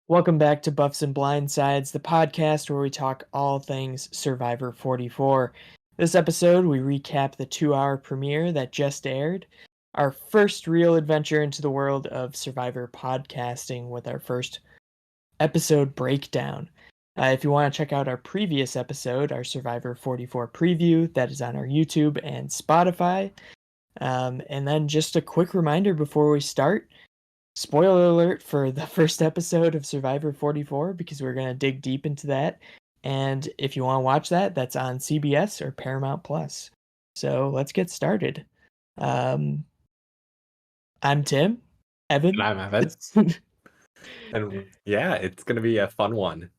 Welcome back to Buffs and Blindsides, the podcast where we talk all things Survivor 44. This episode, we recap the 2 hour premiere that just aired, our first real adventure into the world of Survivor podcasting with our first episode breakdown. If you want to check out our previous episode, our Survivor 44 preview, that is on our YouTube and Spotify. And then just a quick reminder before we start. Spoiler alert for the first episode of Survivor 44 because we're going to dig deep into that. And if you want to watch that, that's on CBS or Paramount Plus. So let's get started. Um, I'm Tim. And Evan. I'm Evan. And yeah, it's going to be a fun one.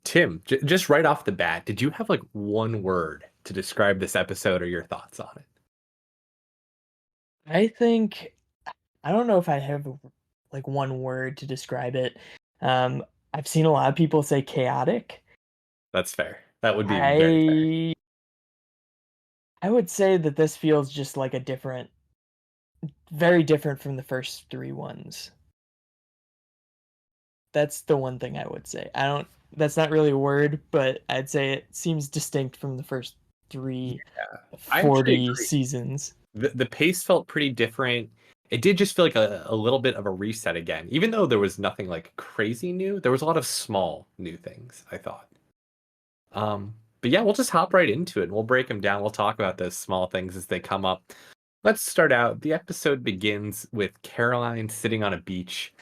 Tim, just right off the bat, did you have like one word to describe this episode or your thoughts on it? I think I don't know if I have like one word to describe it. Um, I've seen a lot of people say chaotic. That's fair. That would be very fair. I I would say that this feels just like very different from the first three ones. That's the one thing I would say. I don't That's not really a word, but I'd say it seems distinct from the first three Yeah, I actually 40 agree. seasons. The pace felt pretty different. It did just feel like a little bit of a reset again. Even though there was nothing like crazy new, there was a lot of small new things, I thought. But yeah, we'll just hop right into it and we'll break them down. We'll talk about those small things as they come up. Let's start out. The episode begins with Caroline sitting on a beach,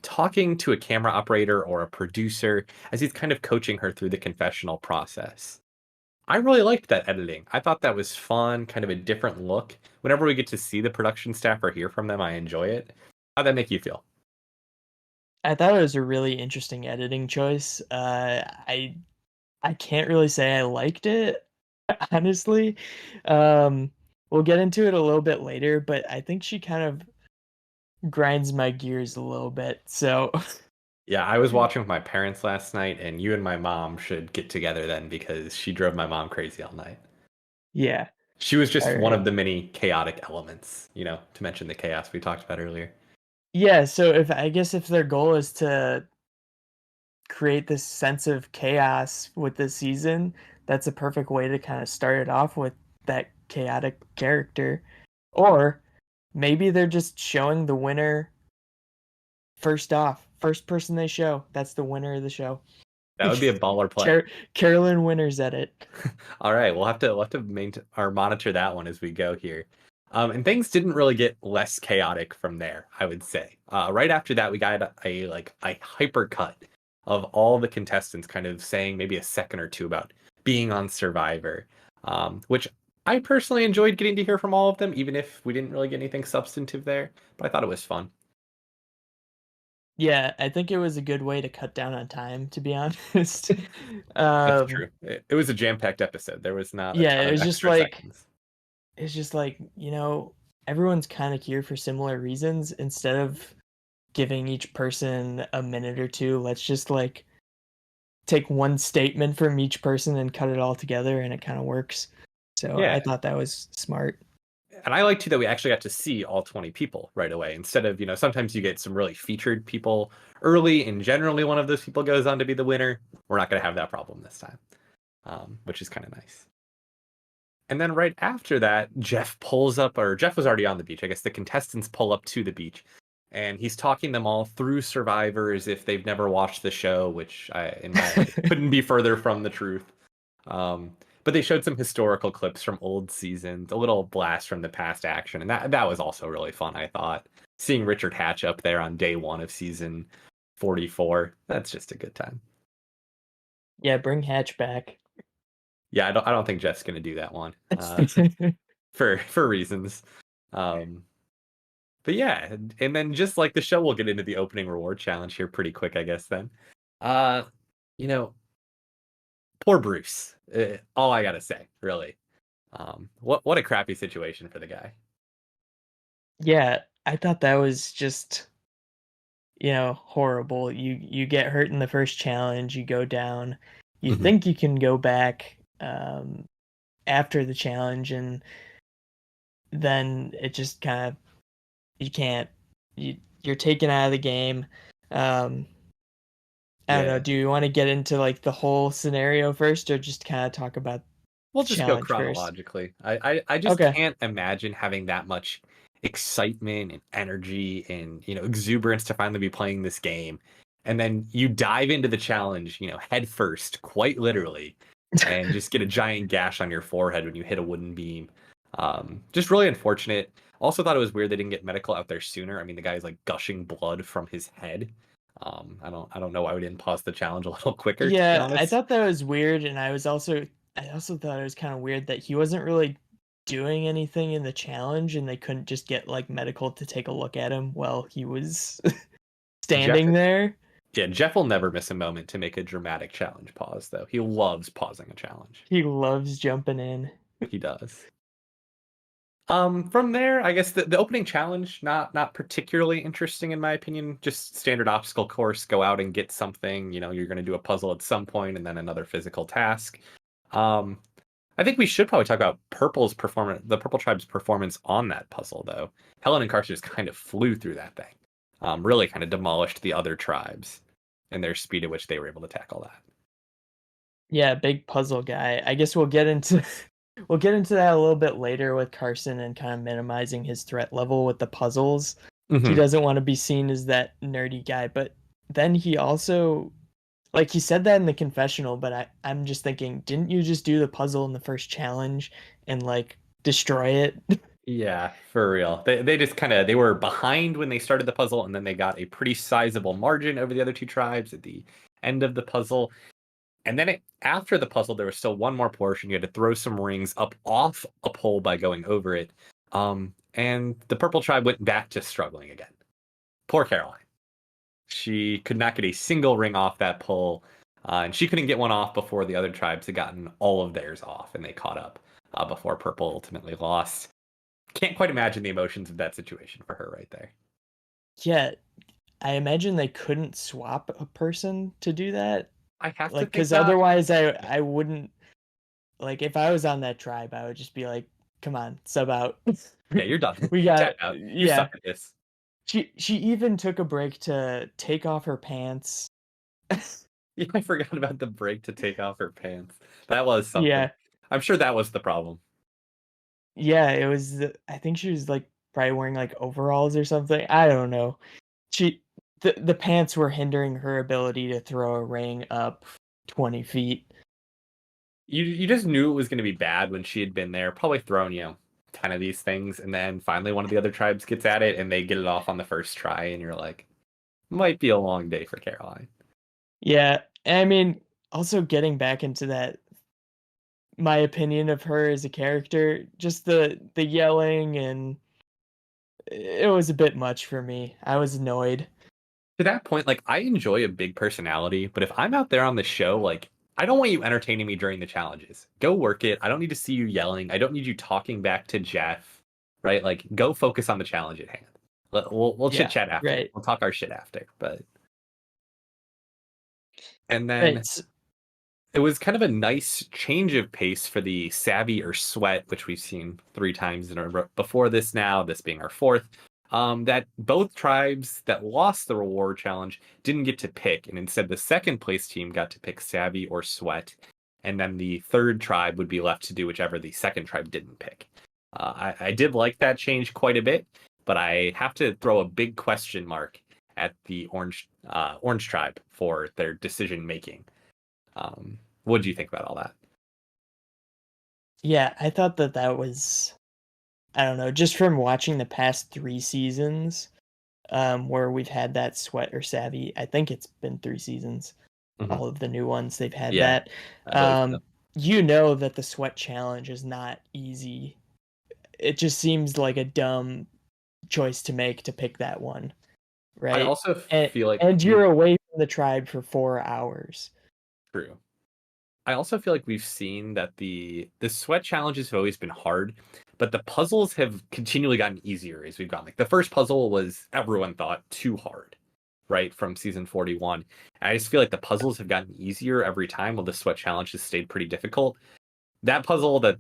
talking to a camera operator or a producer as he's kind of coaching her through the confessional process. I really liked that editing. I thought that was fun, kind of a different look. Whenever we get to see the production staff or hear from them, I enjoy it. How'd that make you feel? I thought it was a really interesting editing choice. I can't really say I liked it, honestly. Um, we'll get into it a little bit later, but I think she kind of grinds my gears a little bit. So Yeah, I was watching with my parents last night, and you and my mom should get together then because she drove my mom crazy all night. yeah. She was All just one right. of the many chaotic elements, to mention the chaos we talked about earlier. Yeah, so if their goal is to create this sense of chaos with this season, that's a perfect way to kind of start it off with that chaotic character. Or maybe they're just showing the winner first off. First person they show, that's the winner of the show. That would be a baller play. Car- Carolyn Winters at it. All right, we'll have to maintain or monitor that one as we go here. And things didn't really get less chaotic from there, I would say. Right after that, we got a hyper cut of all the contestants kind of saying maybe a second or two about being on Survivor, which I personally enjoyed getting to hear from all of them, even if we didn't really get anything substantive there. But I thought it was fun. Yeah, I think it was a good way to cut down on time, to be honest. That's um, true. It was a jam-packed episode. There was not a yeah, ton it of was just extra like seconds. it's just like, everyone's kind of here for similar reasons. Instead of giving each person a minute or two, let's just like take one statement from each person and cut it all together, and it kind of works. So I Yeah. thought that was smart. And I like too that we actually got to see all 20 people right away instead of, sometimes you get some really featured people early and generally one of those people goes on to be the winner. We're not going to have that problem this time, which is kind of nice. And then right after that, Jeff pulls up, or Jeff was already on the beach. I guess the contestants pull up to the beach and he's talking them all through Survivor as if they've never watched the show, which in my couldn't be further from the truth. Um, but they showed some historical clips from old seasons, a little blast from the past action, and that was also really fun, I thought. Seeing Richard Hatch up there on day one of season 44, that's just a good time. Yeah, bring Hatch back. Yeah, I don't think Jeff's gonna do that one for reasons. Um, but yeah, and then just like the show, we'll get into the opening reward challenge here pretty quick, I guess. Then, uh, you know, poor Bruce. All I gotta say, really. What a crappy situation for the guy. Yeah, I thought that was just, horrible. You get hurt in the first challenge, you go down. You Mhm. think you can go back after the challenge, and then it just kind of you can't. You're taken out of the game. Um, I don't know. Yeah. Do you want to get into like the whole scenario first, or just kind of talk about We'll the just go challenge first? chronologically. I just Okay. can't imagine having that much excitement and energy and exuberance to finally be playing this game. And then you dive into the challenge, head first, quite literally, and just get a giant gash on your forehead when you hit a wooden beam. Just really unfortunate. Also thought it was weird they didn't get medical out there sooner. I mean, the guy's like gushing blood from his head. I don't know why we didn't pause the challenge a little quicker, to be Yeah, I honest. thought that was weird, and I also thought it was kind of weird that he wasn't really doing anything in the challenge, and they couldn't just get like medical to take a look at him while he was Jeff standing there. Yeah, Jeff will never miss a moment to make a dramatic challenge pause, though. He loves pausing a challenge. He loves jumping in. He does. From there, I guess the opening challenge, not particularly interesting in my opinion. Just standard obstacle course, go out and get something. You're gonna do a puzzle at some point and then another physical task. Um, I think we should probably talk about the Purple Tribe's performance on that puzzle, though. Helen and Carson just kind of flew through that thing. Really kind of demolished the other tribes and their speed at which they were able to tackle that. Yeah, big puzzle guy. I guess we'll get into that a little bit later with Carson and kind of minimizing his threat level with the puzzles. He Hmm. doesn't want to be seen as that nerdy guy, but then he also like he said that in the confessional, but I'm just thinking, didn't you just do the puzzle in the first challenge and like destroy it? Yeah, for real. They just they were behind when they started the puzzle, and then they got a pretty sizable margin over the other two tribes at the end of the puzzle. And then after the puzzle, there was still one more portion. You had to throw some rings up off a pole by going over it. And the purple tribe went back to struggling again. Poor Caroline. She could not get a single ring off that pole, and she couldn't get one off before the other tribes had gotten all of theirs off, and they caught up before purple ultimately lost. Can't quite imagine the emotions of that situation for her right there. Yeah, I imagine they couldn't swap a person to do that. I have to Like, think because not. otherwise, I wouldn't like if I was on that tribe, I would just be like, "Come on, sub out. Yeah, you're done. We got Tap out. You yeah." suck at this. She even took a break to take off her pants. Yeah, I forgot about the break to take off her pants. That was something. Yeah, I'm sure that was the problem. yeah. It was. I think she was like probably wearing like overalls or something. I don't know. She the pants were hindering her ability to throw a ring up 20 feet. You just knew it was going to be bad when she had been there, probably thrown 10 of these things, and then finally one of the other tribes gets at it and they get it off on the first try, and you're like, might be a long day for Caroline. Yeah, I mean, also getting back into that, my opinion of her as a character, just the yelling and it was a bit much for me. I was annoyed. To that point, like I enjoy a big personality, but if I'm out there on the show, like I don't want you entertaining me during the challenges. Go work it. I don't need to see you yelling. I don't need you talking back to Jeff, right? Like go focus on the challenge at hand. We'll chit Yeah, chat after. right, We'll talk our shit after. But and right. then it was kind of a nice change of pace for the Savvy or Sweat, which we've seen three times in a row before this now, this being our fourth. That both tribes that lost the reward challenge didn't get to pick, and instead the second place team got to pick Savvy or Sweat, and then the third tribe would be left to do whichever the second tribe didn't pick. I did like that change quite a bit, but I have to throw a big question mark at the orange tribe for their decision making. What do you think about all that? Yeah, I thought that that was I don't know, just from watching the past 3 seasons, where we've had that Sweat or Savvy. I think it's been 3 seasons. Hmm. All of the new ones they've had Yeah, that. I believe so. You know that the Sweat challenge is not easy. It just seems like a dumb choice to make to pick that one, I right? also And feel like and we've you're away from the tribe for 4 hours. true. I also feel like we've seen that the sweat challenges have always been hard, but the puzzles have continually gotten easier as we've gone. Like the first puzzle was everyone thought too hard, right? From season 41. And I just feel like the puzzles have gotten easier every time while the sweat challenge has stayed pretty difficult. That puzzle I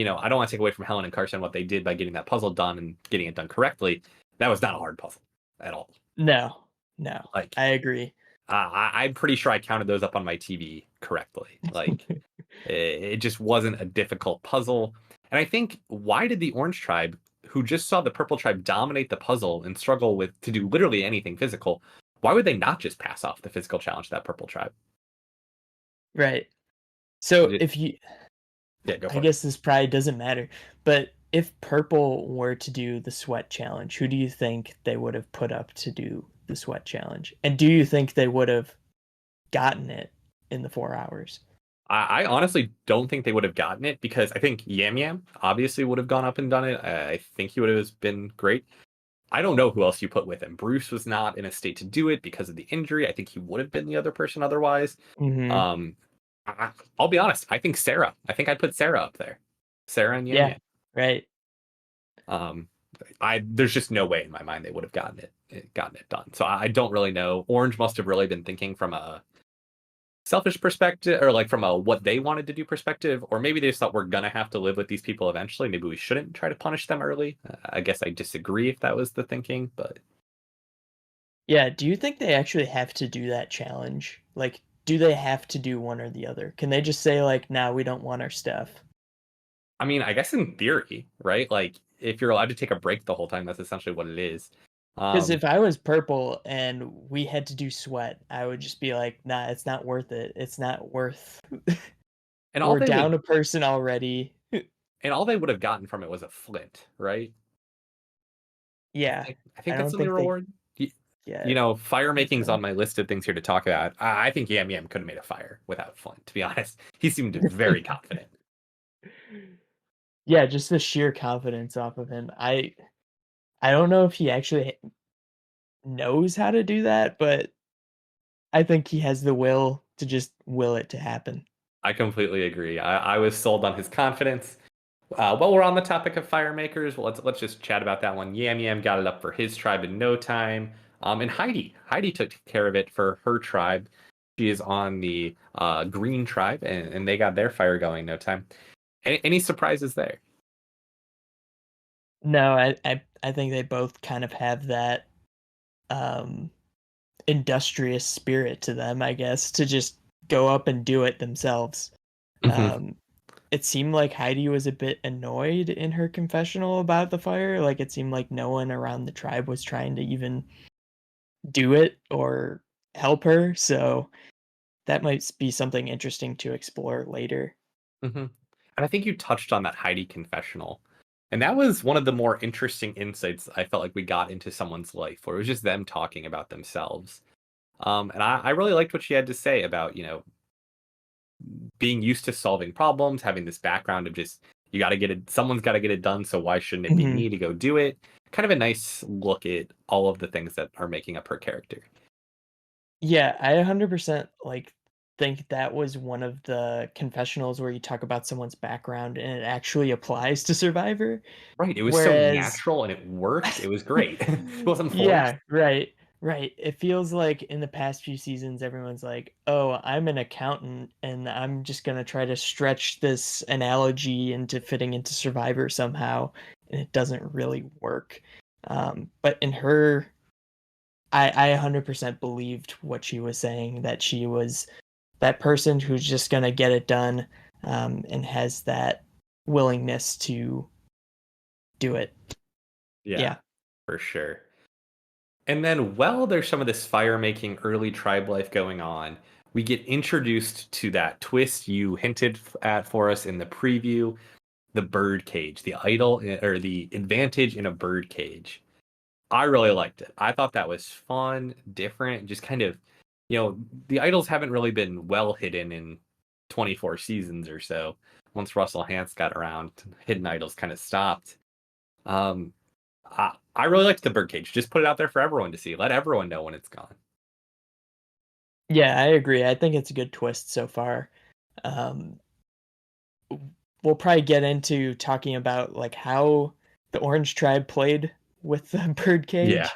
don't want to take away from Helen and Carson what they did by getting that puzzle done and getting it done correctly. That was not a hard puzzle at all. No, no, Like I agree. I'm pretty sure I counted those up on my TV correctly. Like it just wasn't a difficult puzzle. And I think, why did the Orange Tribe, who just saw the Purple Tribe dominate the puzzle and struggle with to do literally anything physical, why would they not just pass off the physical challenge to that Purple Tribe? Right. So It- if you, yeah, go I for it. guess this probably doesn't matter, but if Purple were to do the sweat challenge, who do you think they would have put up to do the sweat challenge? And do you think they would have gotten it in the 4 hours? I honestly don't think they would have gotten it, because I think Yam Yam obviously would have gone up and done it. I think he would have been great. I don't know who else you put with him. Bruce was not in a state to do it because of the injury. I think he would have been the other person otherwise. Mm-hmm. Um, I'll be honest. I think Sarah. I think I'd put Sarah up there. Sarah and Yam Yeah, Yam. right. Um, there's just no way in my mind they would have gotten it done. So I don't really know. Orange must have really been thinking from a selfish perspective, or like from a what they wanted to do perspective, or maybe they just thought, we're gonna have to live with these people eventually. Maybe we shouldn't try to punish them early. I guess I disagree if that was the thinking, but Yeah, do you think they actually have to do that challenge? Like, do they have to do one or the other? Can they just say like, "Nah, we don't want our stuff"? I mean, I guess in theory, right? Like if you're allowed to take a break the whole time, that's essentially what it is. Because Um, if I was Purple and we had to do sweat, I would just be like, "Nah, it's not worth it. It's not worth." and all We're they down would a person already. and all they would have gotten from it was a flint, right? Yeah, I I think that's don't the only think they reward. get. Fire I think making's so. on my list of things here to talk about. I think Yam Yam could have made a fire without flint, to be honest. He seemed very confident. Yeah, just the sheer confidence off of him. I don't know if he actually knows how to do that, but I think he has the will to just will it to happen. I completely agree. I was sold on his confidence. While we're on the topic of fire makers, well, let's just chat about that one. Yam Yam got it up for his tribe in no time. And Heidi took care of it for her tribe. She is on the green tribe, and they got their fire going in no time. Any surprises there? No, I think they both kind of have that um industrious spirit to them, I guess, to just go up and do it themselves. Hmm. Um it seemed like Heidi was a bit annoyed in her confessional about the fire. Like it seemed like no one around the tribe was trying to even do it or help her. So that might be something interesting to explore later. Hmm. And I think you touched on that Heidi confessional. And that was one of the more interesting insights I felt like we got into someone's life, where it was just them talking about themselves. And I really liked what she had to say about, being used to solving problems, having this background of just, you got to get it, someone's got to get it done. So why shouldn't it be Mhm. me to go do it? Kind of a nice look at all of the things that are making up her character. Yeah, I 100% like think that was one of the confessionals where you talk about someone's background and it actually applies to Survivor. Right. It was so Whereas natural and it worked. It was great. It wasn't forced. yeah, right, right. It feels like in the past few seasons everyone's like, "Oh, I'm an accountant and I'm just going to try to stretch this analogy into fitting into Survivor somehow." And it doesn't really work. But in her I 100% believed what she was saying, that she was that person who's just gonna get it done, and has that willingness to do it. Yeah, Yeah. for sure. And then, while there's some of this fire making early tribe life going on, we get introduced to that twist you hinted at for us in the preview, the bird cage, the idol or the advantage in a bird cage. I really liked it. I thought that was fun, different, just kind of, the idols haven't really been well hidden in 24 seasons or so. Once Russell Hantz got around, hidden idols kind of stopped. Um, I really liked the birdcage. Just put it out there for everyone to see. Let everyone know when it's gone. Yeah, I agree. I think it's a good twist so far. Um, we'll probably get into talking about, like, how the Orange Tribe played with the Yeah, birdcage,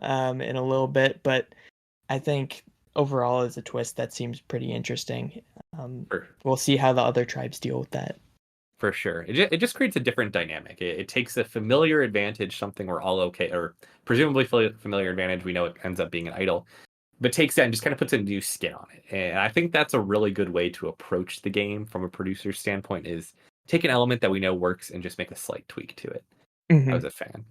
in a little bit, but I think overall as a twist, that seems pretty interesting. for We'll see how the other tribes deal with that. for sure. It just creates a different dynamic. It takes a familiar advantage, something we're all okay, or presumably familiar advantage. We know it ends up being an idol, but takes that and just kind of puts a new skin on it. And I think that's a really good way to approach the game from a producer's standpoint, is take an element that we know works and just make a slight tweak to it. I Hmm. was a fan.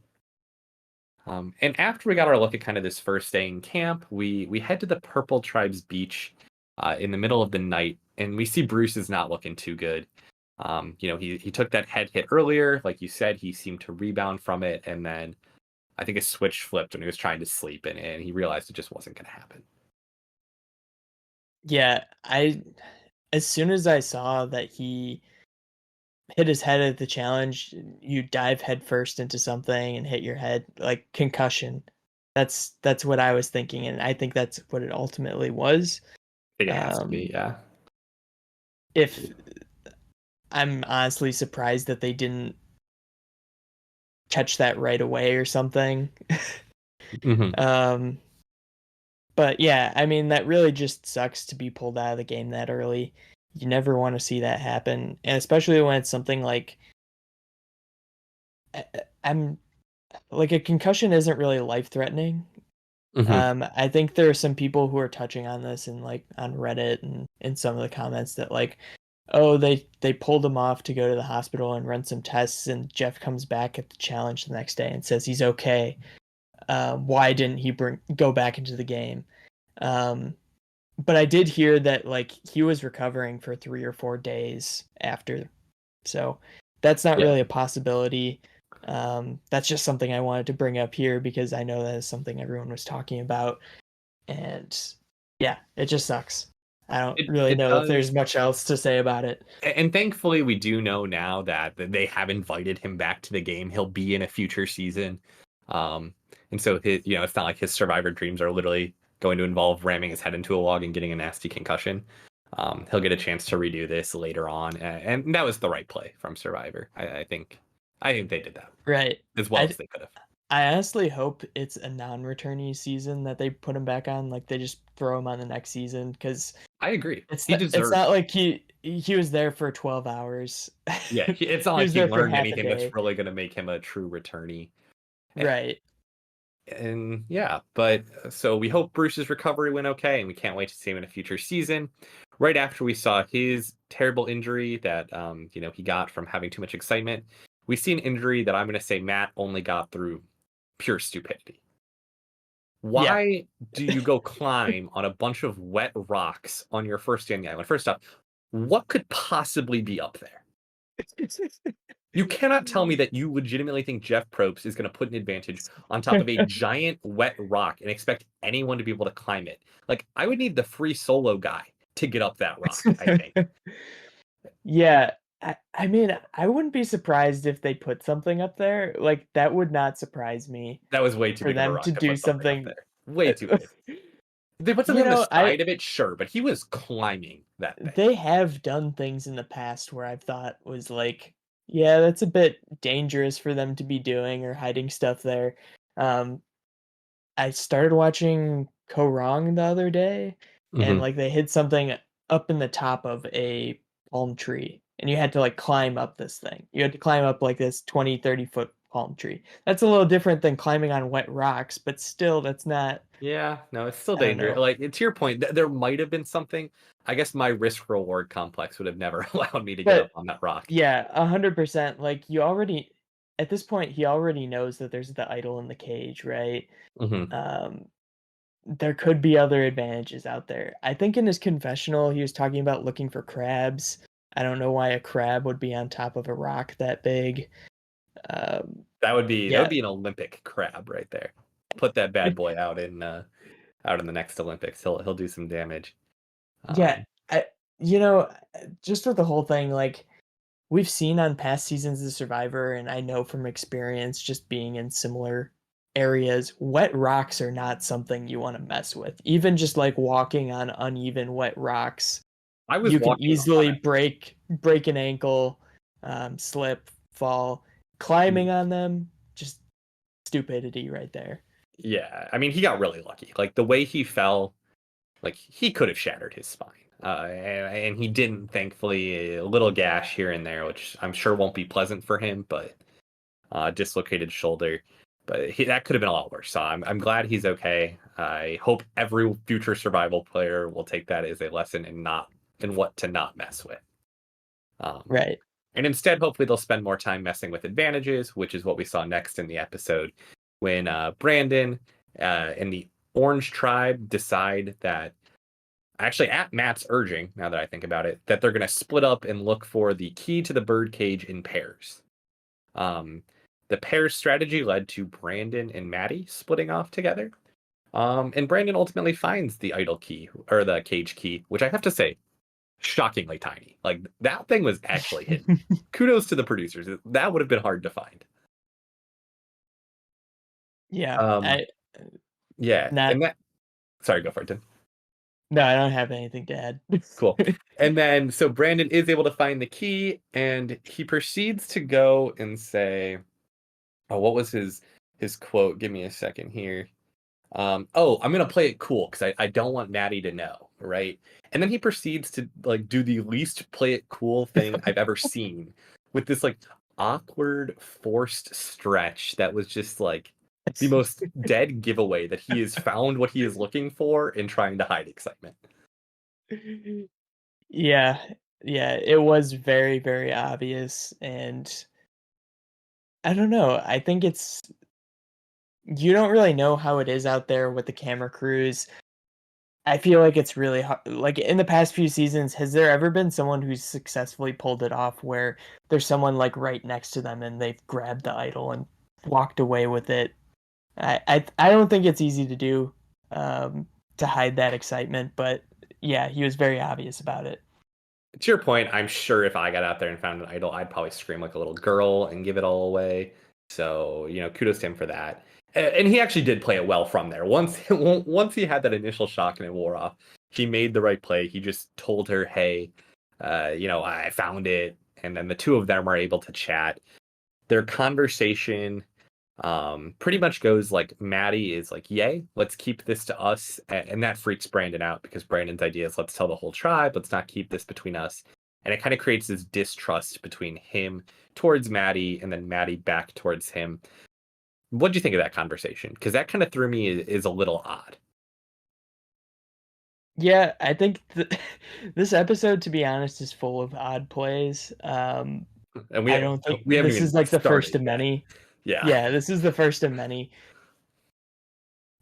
And after we got our look at kind of this first day in camp, we head to the Purple Tribe's beach in the middle of the night, and we see Bruce is not looking too good. He took that head hit earlier, like you said. He seemed to rebound from it, and then I think his switch flipped when he was trying to sleep, and he realized it just wasn't going to happen. Yeah, as soon as I saw that he hit his head at the challenge, you dive headfirst into something and hit your head, like concussion. That's what I was thinking, and I think that's what it ultimately was. I think it has to be, Um, yeah. if I'm honestly surprised that they didn't catch that right away or something. Hmm. um, but yeah, I mean that really just sucks to be pulled out of the game that early. You never want to see that happen, and especially when it's something like I'm like a concussion isn't really life threatening. Hmm. I think there are some people who are touching on this and like on Reddit and in some of the comments that like, oh, they pulled him off to go to the hospital and run some tests, and Jeff comes back at the challenge the next day and says he's okay. Why didn't he go back into the game? Um, but I did hear that like he was recovering for 3 or 4 days after, so that's not Yeah. really a possibility. That's just something I wanted to bring up here because I know that is something everyone was talking about, and yeah, it just sucks. I don't really It know if does. there's much else to say about it. And thankfully, we do know now that they have invited him back to the game. He'll be in a future season. Um, and so it's not like his survivor dreams are literally going to involve ramming his head into a log and getting a nasty concussion. He'll get a chance to redo this later on, and that was the right play from Survivor. I think they did that Right. as well I as they could have. I honestly hope it's a non-returnee season that they put him back on. Like they just throw him on the next season because I agree. it's He it's deserves not it. like he was there for 12 hours. Yeah, it's not He like was he there for learned half a anything that's day. really going to make him a true returnee. Right. And yeah, but so we hope Bruce's recovery went okay, and we can't wait to see him in a future season. Right after we saw his terrible injury that he got from having too much excitement, we see an injury that I'm going to say Matt only got through pure stupidity. Yeah. Why do you go climb on a bunch of wet rocks on your first day on the island? First off, what could possibly be up there? You cannot tell me that you legitimately think Jeff Probst is going to put an advantage on top of a giant wet rock and expect anyone to be able to climb it. Like, I would need the free solo guy to get up that rock, I think. Yeah, I mean, I wouldn't be surprised if they put something up there. Like that would not surprise me That was way too for big of a them to rock to do put something up something. there. Way too big. If they put something You on the know, I side of it, sure, but he was climbing that thing. they have done things in the past where I've thought was like, yeah, that's a bit dangerous for them to be doing or hiding stuff there. Um, I started watching Ko Wrong the other day, and Hmm. like they hid something up in the top of a palm tree, and you had to like climb up this thing. You had to climb up like this 20-30 foot palm tree. That's a little different than climbing on wet rocks, but still, that's not, Yeah, no, it's still I don't dangerous. know. Like, to your point, there might have been something. I guess my risk reward complex would have never allowed me to get up But on that rock. yeah, 100%. Like you already, at this point, he already knows that there's the idol in the cage, right? Hmm. Um, there could be other advantages out there. I think in his confessional, he was talking about looking for crabs. I don't know why a crab would be on top of a rock that big. Um, That would yeah, be an Olympic crab right there. Put that bad boy out in the next Olympics. He'll do some damage. yeah. Um, I, you know, just with the whole thing, like we've seen on past seasons of Survivor, and I know from experience, just being in similar areas, wet rocks are not something you want to mess with. Even just like walking on uneven wet rocks, I was you can walking on easily it. break an ankle, slip, fall. Climbing on them, just stupidity right there. Yeah, I mean, he got really lucky. Like the way he fell, like he could have shattered his spine, and he didn't. Thankfully, a little gash here and there, which I'm sure won't be pleasant for him, but dislocated shoulder. but that could have been a lot worse. So I'm glad he's okay. I hope every future survival player will take that as a lesson in what to not mess with. Um, Right. and instead, hopefully, they'll spend more time messing with advantages, which is what we saw next in the episode when Brandon and the Orange Tribe decide that, actually, at Matt's urging, now that I think about it, that they're going to split up and look for the key to the birdcage in pairs. Um, the pairs strategy led to Brandon and Maddie splitting off together. And Brandon ultimately finds the idol key or the cage key, which I have to say, shockingly tiny. Like that thing was actually hidden. Kudos to the producers. That would have been hard to find. Yeah. Um, yeah, Not and that. Sorry, go for it, Tim. No, I don't have anything to add. Cool. And then so Brandon is able to find the key, and he proceeds to go and say, "Oh, what was his quote? Give me a second here. Oh, I'm gonna play it cool because I don't want Maddie to know, right?" And then he proceeds to like do the least play it cool thing I've ever seen with this like awkward forced stretch that was just like the most dead giveaway that he has found what he is looking for in trying to hide excitement. Yeah, yeah, it was very, very obvious, and I don't know, I think it's you don't really know how it is out there with the camera crews. I feel like it's really hard. Like in the past few seasons, has there ever been someone who's successfully pulled it off where there's someone like right next to them and they've grabbed the idol and walked away with it? I don't think it's easy to do, to hide that excitement, but yeah, he was very obvious about it. To your point, I'm sure if I got out there and found an idol, I'd probably scream like a little girl and give it all away. So, kudos to him for that. And he actually did play it well from there. Once he had that initial shock and it wore off, he made the right play. He just told her, "Hey, I found it." And then the two of them are able to chat. Their conversation pretty much goes like Maddie is like, "Yay, let's keep this to us," and that freaks Brandon out because Brandon's idea is let's tell the whole tribe, let's not keep this between us, and it kind of creates this distrust between him towards Maddie and then Maddie back towards him. What do you think of that conversation? Because that kind of threw me is a little odd. Yeah, I think this episode, to be honest, is full of odd plays. And I don't think we haven't this even is like the first started of yet. many. Yeah. Yeah, this is the first of many.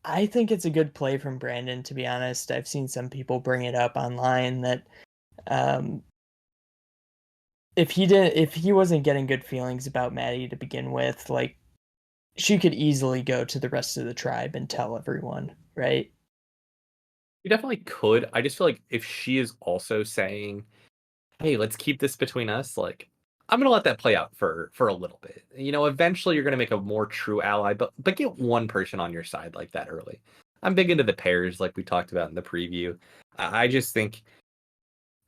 I think it's a good play from Brandon, to be honest. I've seen some people bring it up online that um, if he wasn't getting good feelings about Maddie to begin with, like she could easily go to the rest of the tribe and tell everyone, right? You definitely could. I just feel like if she is also saying, "Hey, let's keep this between us," like I'm gonna let that play out for a little bit. Eventually you're gonna make a more true ally, but get one person on your side like that early. I'm big into the pairs, like we talked about in the preview. I just think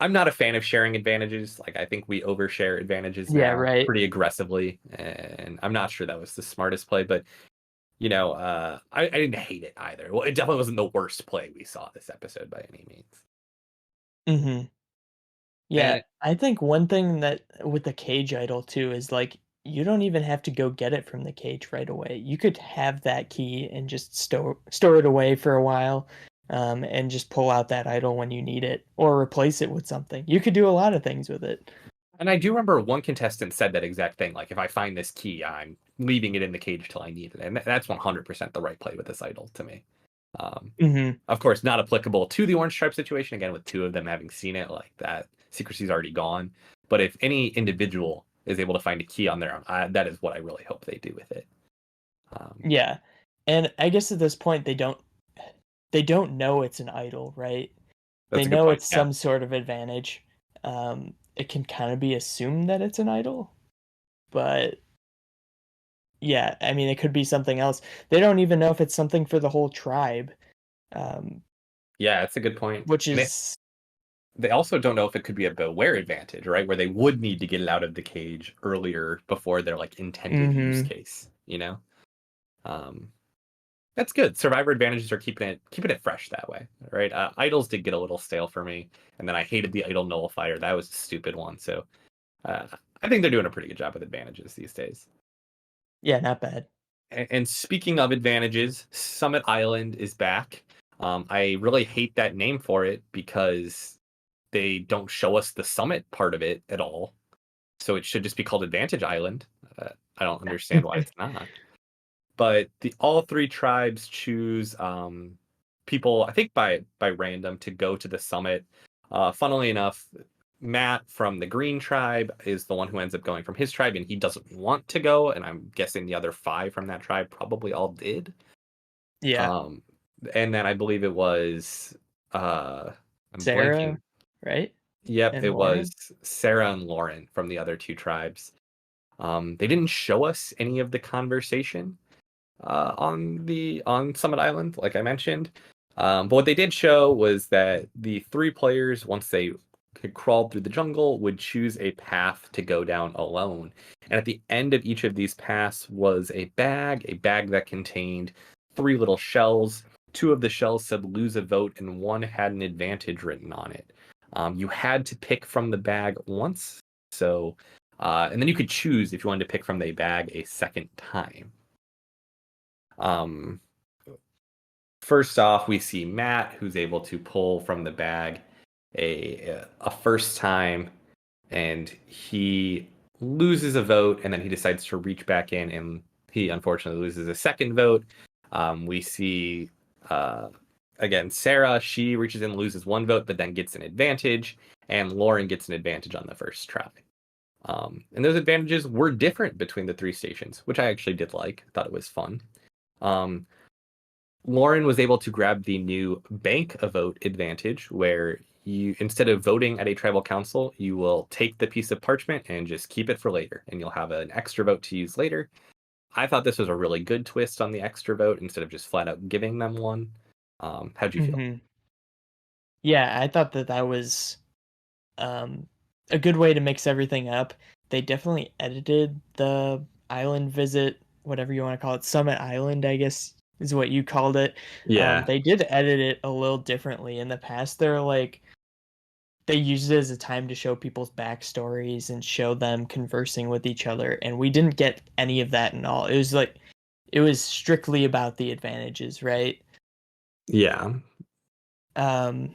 I'm not a fan of sharing advantages. Like I think we overshare advantages Yeah, now right. pretty aggressively, and I'm not sure that was the smartest play. But I didn't hate it either. Well, it definitely wasn't the worst play we saw this episode by any means. Mhm. Yeah, And I think one thing that with the cage idol too is like you don't even have to go get it from the cage right away. You could have that key and just store it away for a while, and just pull out that idol when you need it, or replace it with something. You could do a lot of things with it. And I do remember one contestant said that exact thing. Like, if I find this key, I'm leaving it in the cage till I need it. And that's 100% the right play with this idol to me. Um, Hmm. of course, not applicable to the Orange Stripe situation. Again, with two of them having seen it, like that secrecy is already gone. But if any individual is able to find a key on their own, that is what I really hope they do with it. Um, Yeah, and I guess at this point they don't know it's an idol, right? They that's a good know point. it's Yeah. some sort of advantage. It can kind of be assumed that it's an idol, but yeah, I mean, it could be something else. They don't even know if it's something for the whole tribe, um, Yeah, that's a good point. which And is they also don't know if it could be a beware advantage, right? Where they would need to get it out of the cage earlier before their like intended use mhm, case. Um, that's good. Survivor advantages are keeping it fresh that way, right? Idols did get a little stale for me, and then I hated the idol nullifier. That was a stupid one. So uh, I think they're doing a pretty good job with advantages these days. yeah, not bad. And speaking of advantages, Summit Island is back. I really hate that name for it because they don't show us the summit part of it at all. So it should just be called Advantage Island. I don't understand why it's not. But the all three tribes choose people, I think by random, to go to the summit. Funnily enough, Matt from the Green tribe is the one who ends up going from his tribe, and he doesn't want to go. And I'm guessing the other five from that tribe probably all did. Yeah. Um, and then I believe it was I'm Sarah, blanking. right? Yep, And it was Lauren? Sarah and Lauren from the other two tribes. They didn't show us any of the conversation on Summit Island, like I mentioned. But what they did show was that the three players, once they had crawled through the jungle, would choose a path to go down alone. And at the end of each of these paths was a bag that contained three little shells. Two of the shells said lose a vote, and one had an advantage written on it. You had to pick from the bag once, so and then you could choose if you wanted to pick from the bag a second time. Um, First off, we see Matt, who's able to pull from the bag a first time, and he loses a vote, and then he decides to reach back in, and he unfortunately loses a second vote. We see again Sarah. She reaches in, loses one vote, but then gets an advantage, and Lauren gets an advantage on the first try. And those advantages were different between the three stations, which I actually did like. Thought it was fun. Um, Lauren was able to grab the new bank a vote advantage, where you, instead of voting at a tribal council, you will take the piece of parchment and just keep it for later, and you'll have an extra vote to use later. I thought this was a really good twist on the extra vote instead of just flat out giving them one. How'd you feel? Mm-hmm. Yeah, I thought that was um, a good way to mix everything up. They definitely edited the island visit, whatever you want to call it, Summit Island, I guess is what you called it. Yeah. They did edit it a little differently. In the past, they used it as a time to show people's backstories and show them conversing with each other, and we didn't get any of that in all. It was strictly about the advantages, right? Yeah. Um,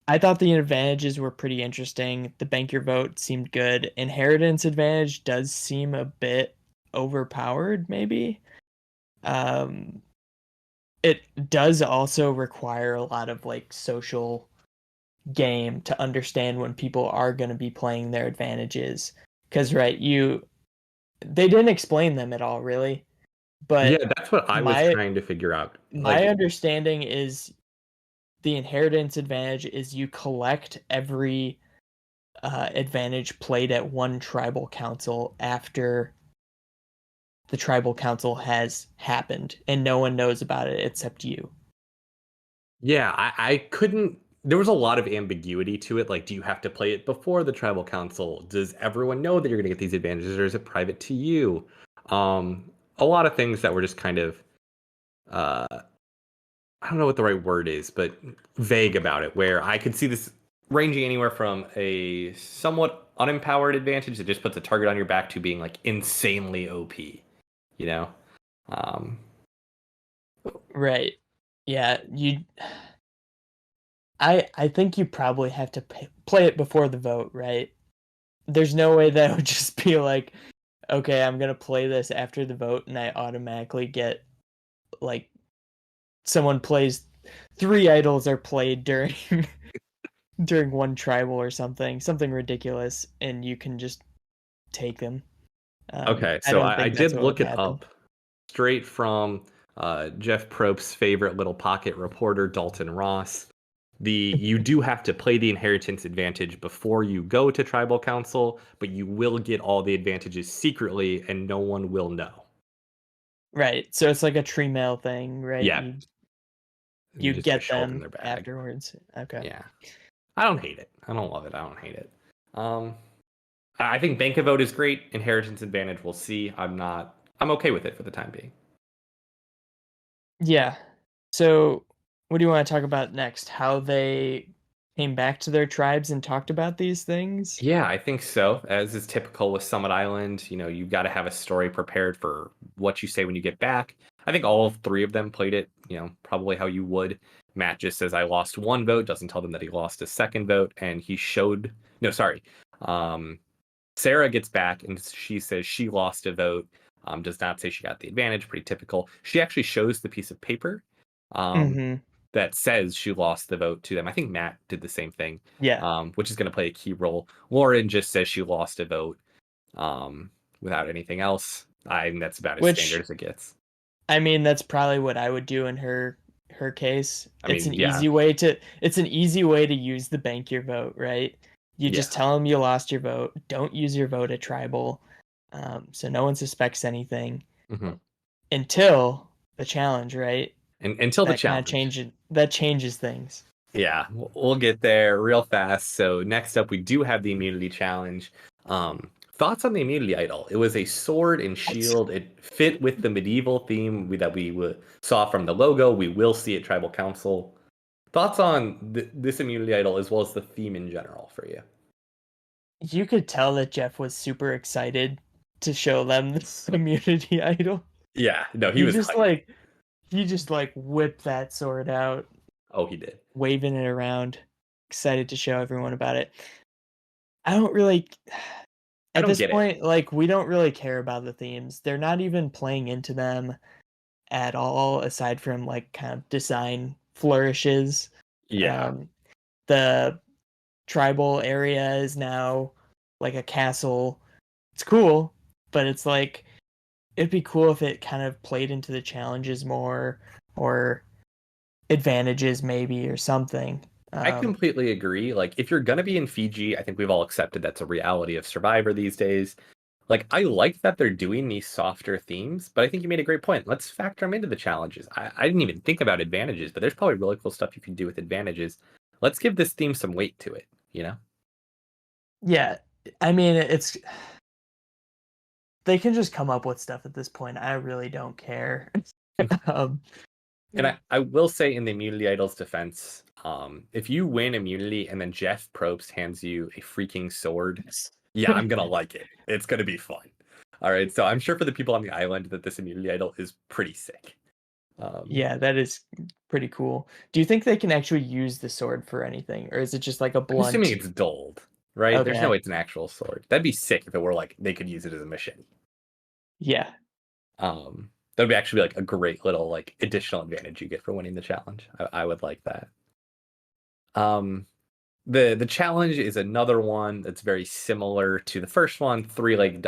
I thought the advantages were pretty interesting. The bank your vote seemed good. Inheritance advantage does seem a bit overpowered, maybe. Um, it does also require a lot of like social game to understand when people are going to be playing their advantages. Because, right, they didn't explain them at all, really. Yeah, But that's what I was my trying to figure out. my Like, understanding is the inheritance advantage is you collect every advantage played at one tribal council after the tribal council has happened, and no one knows about it except you. yeah, I couldn't. There was a lot of ambiguity to it. Like, do you have to play it before the tribal council? Does everyone know that you're going to get these advantages, or is it private to you? A lot of things that were just kind of, uh, I don't know what the right word is, but vague about it. Where I could see this ranging anywhere from a somewhat unempowered advantage that just puts a target on your back to being like insanely OP. You know? Um, Right. Yeah, I think you probably have to play it before the vote, right? There's no way that would just be like, okay, I'm gonna play this after the vote, and I automatically get like someone plays three idols are played during during one tribal or something ridiculous, and you can just take them. okay, I so don't I think that's did what would look it happen. up straight from Jeff Probst's favorite little pocket reporter, Dalton Ross. You do have to play the inheritance advantage before you go to tribal council, but you will get all the advantages secretly, and no one will know. Right. So it's like a tree mail thing, right? Yeah, You just to get show up in them their bag. afterwards. Okay. Yeah, I don't hate it. I don't love it. I don't hate it. Um, I think Bank of Vote is great. Inheritance advantage, we'll see. I'm not. I'm okay with it for the time being. Yeah. So what do you want to talk about next? How they came back to their tribes and talked about these things? Yeah, I think so. As is typical with Summit Island, you've got to have a story prepared for what you say when you get back. I think all three of them played it, probably how you would. Matt just says, I lost one vote, doesn't tell them that he lost a second vote, and he showed, no, sorry. Um, Sarah gets back and she says she lost a vote, does not say she got the advantage, pretty typical. She actually shows the piece of paper. Um, Mm-hmm. that says she lost the vote to them. I think Matt did the same thing, Yeah. which is going to play a key role. Lauren just says she lost a vote without anything else. I think that's about as standard Which, as it gets. I mean, that's probably what I would do in her case. I mean, yeah, It's an easy way to use the bank your vote, right? You just yeah. tell them you lost your vote. Don't use your vote at tribal, so no one suspects anything Hmm. until the challenge, right? And until the That kind of challenge. changes things. Yeah, we'll get there real fast. So next up, we do have the immunity challenge. Thoughts on the immunity idol? It was a sword and shield. It fit with the medieval theme that we saw from the logo. We will see at Tribal Council. Thoughts on this immunity idol as well as the theme in general for you? You could tell that Jeff was super excited to show them this immunity idol. Yeah, no, he He was just hyped. like he just like whipped that sword out, Oh, he did. waving it around, excited to show everyone about it. I don't really I at don't this get it. point, like we don't really care about the themes. They're not even playing into them at all, aside from like kind of design flourishes. Yeah, Um, the tribal area is now like a castle. It's cool, but it's like it'd be cool if it kind of played into the challenges more or advantages maybe or something. I Um, completely agree. Like, if you're gonna be in Fiji, I think we've all accepted that's a reality of Survivor these days. Like, I like that they're doing these softer themes, but I think you made a great point. Let's factor them into the challenges. I didn't even think about advantages, but there's probably really cool stuff you can do with advantages. Let's give this theme some weight to it, you know? yeah, I mean it's they can just come up with stuff at this point. I really don't care. um, And I will say in the immunity idol's defense, if you win immunity and then Jeff Probst hands you a freaking sword, yeah, I'm gonna like it. It's gonna be fun. All right, so I'm sure for the people on the island that this immunity idol is pretty sick. Um, yeah, that is pretty cool. Do you think they can actually use the sword for anything, or is it just like a I'm assuming blunt? it's dulled, right? There's no Okay, way it's an actual sword. That'd be sick if it were like they could use it as a machete. yeah, That'd be actually like a great little like additional advantage you get for winning the challenge. I would like that. Um, the challenge is another one that's very similar to the first one, three-legged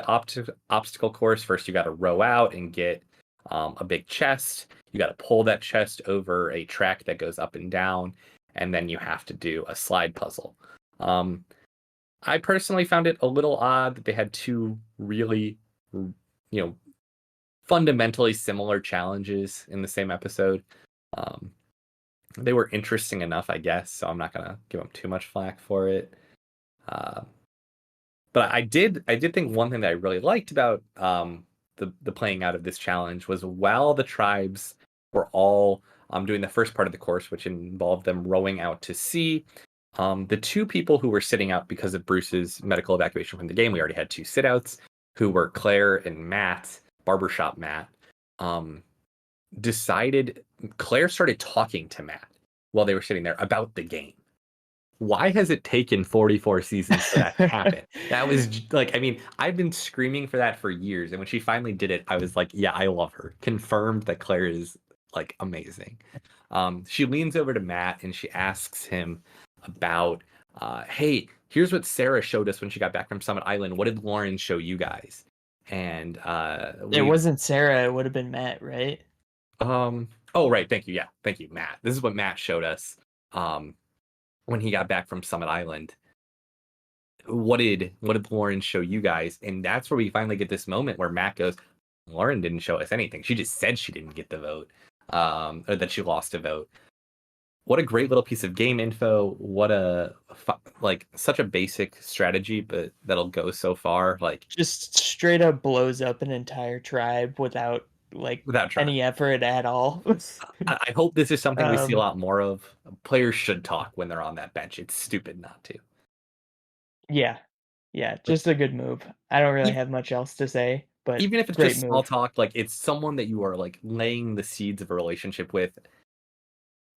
obstacle course. First, you got to row out and get a big chest. You got to pull that chest over a track that goes up and down, and then you have to do a slide puzzle. Um, I personally found it a little odd that they had two really, fundamentally similar challenges in the same episode. Um, they were interesting enough, I guess, so I'm not gonna give them too much flack for it. Uh, but I did think one thing that I really liked about the playing out of this challenge was while the tribes were all doing the first part of the course, which involved them rowing out to sea. The two people who were sitting out because of Bruce's medical evacuation from the game, we already had two sit-outs, who were Claire and Matt, Barbershop Matt, um, decided Claire started talking to Matt while they were sitting there about the game. Why has it taken 44 seasons for that to happen? That was like, I mean, I've been screaming for that for years. And when she finally did it, I was like, yeah, I love her. Confirmed that Claire is like amazing. She leans over to Matt and she asks him about, hey, here's what Sarah showed us when she got back from Summit Island. What did Lauren show you guys? And it we wasn't Sarah. It would have been Matt, right? oh right, thank you. Yeah, thank you, Matt. This is what Matt showed us um when he got back from Summit Island. What did Lauren show you guys? And that's where we finally get this moment where Matt goes, Lauren didn't show us anything. She just said she didn't get the vote. Or that she lost a vote. What a great little piece of game info. What a like such a basic strategy, but that'll go so far. Like, Just straight up blows up an entire tribe without like without trying. any effort at all. I hope this is something we see a um, lot more of. Players should talk when they're on that bench. It's stupid not to. yeah, yeah, Like, just a good move. I don't really e- have much else to say, but even if it's great just small move. talk, like it's someone that you are like laying the seeds of a relationship with.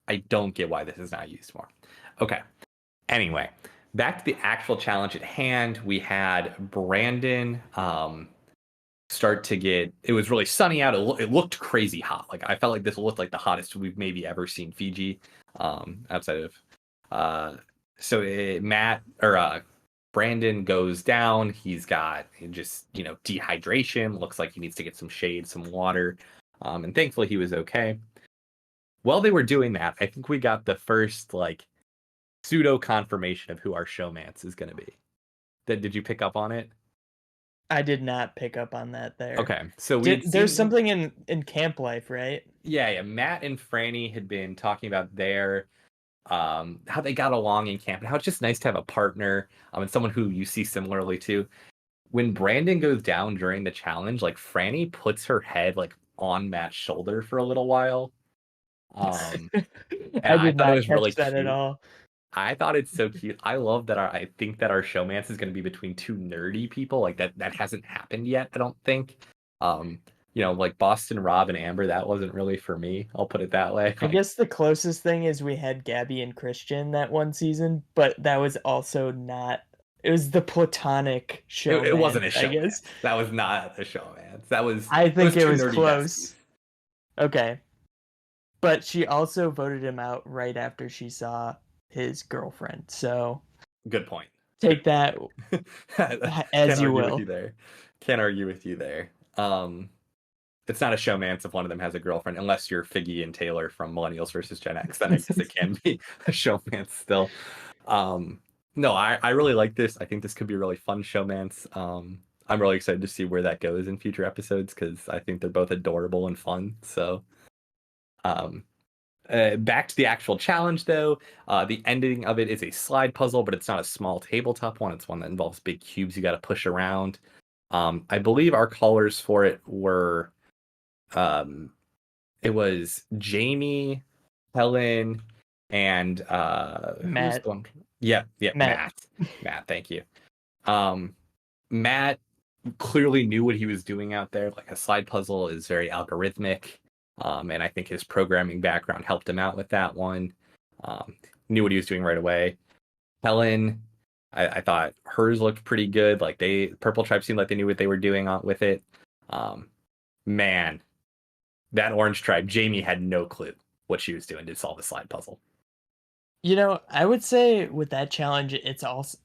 I don't get why this is not used more. Okay. Anyway, back to the actual challenge at hand. We had Brandon start to get. It was really sunny out. It looked crazy hot. Like I felt like this looked like the hottest we've maybe ever seen Fiji, outside of. Uh, Matt or Brandon goes down. He's got just dehydration. Looks like he needs to get some shade, some water, and thankfully he was okay. While they were doing that, I think we got the first like pseudo confirmation of who our showmance is going to be. Did you pick up on it? I did not pick up on that there. Okay, so we had There's seen, something in camp life, right? yeah. Matt and Franny had been talking about their how they got along in camp and how it's just nice to have a partner, and someone who you see similarly to. When Brandon goes down during the challenge, like Franny puts her head like on Matt's shoulder for a little while, um, and I I did thought it not was really catch that at cute. all. I thought it's so cute. I love that I think that our showmance is going to be between two nerdy people. Like that hasn't happened yet, I don't think. Um, like Boston Rob and Amber, that wasn't really for me. I'll put it that way. I Like guess the closest thing is we had Gabby and Christian that one season, but that was also not. It was the platonic it wasn't a showman, I guess. showmance. That was not a showmance. That was I it was think it two was nerdy besties. close. Okay. But she also voted him out right after she saw his girlfriend. So Good point. Good take that point. as Can't you argue with you will. there. Can't argue with you there. It's not a showmance if one of them has a girlfriend, unless you're Figgy and Taylor from Millennials versus Gen X. Then I guess it can be a showmance still. Um, no, I really like this. I think this could be a really fun showmance. I'm really excited to see where that goes in future episodes because I think they're both adorable and fun. So, um, back to the actual challenge though. The ending of it is a slide puzzle, but it's not a small tabletop one. It's one that involves big cubes you got to push around. I believe our colors for it were um, it was Jamie, Helen, and who was Matt. the one? Yeah, yeah, Matt. Matt. Matt, thank you. Um, Matt clearly knew what he was doing out there. Like a slide puzzle is very algorithmic, and I think his programming background helped him out with that one. Um, Knew what he was doing right away. Helen, I thought hers looked pretty good. Like Purple Tribe seemed like they knew what they were doing with it. Um, Man, that Orange Tribe, Jamie had no clue what she was doing to solve the slide puzzle. I would say with that challenge, it's also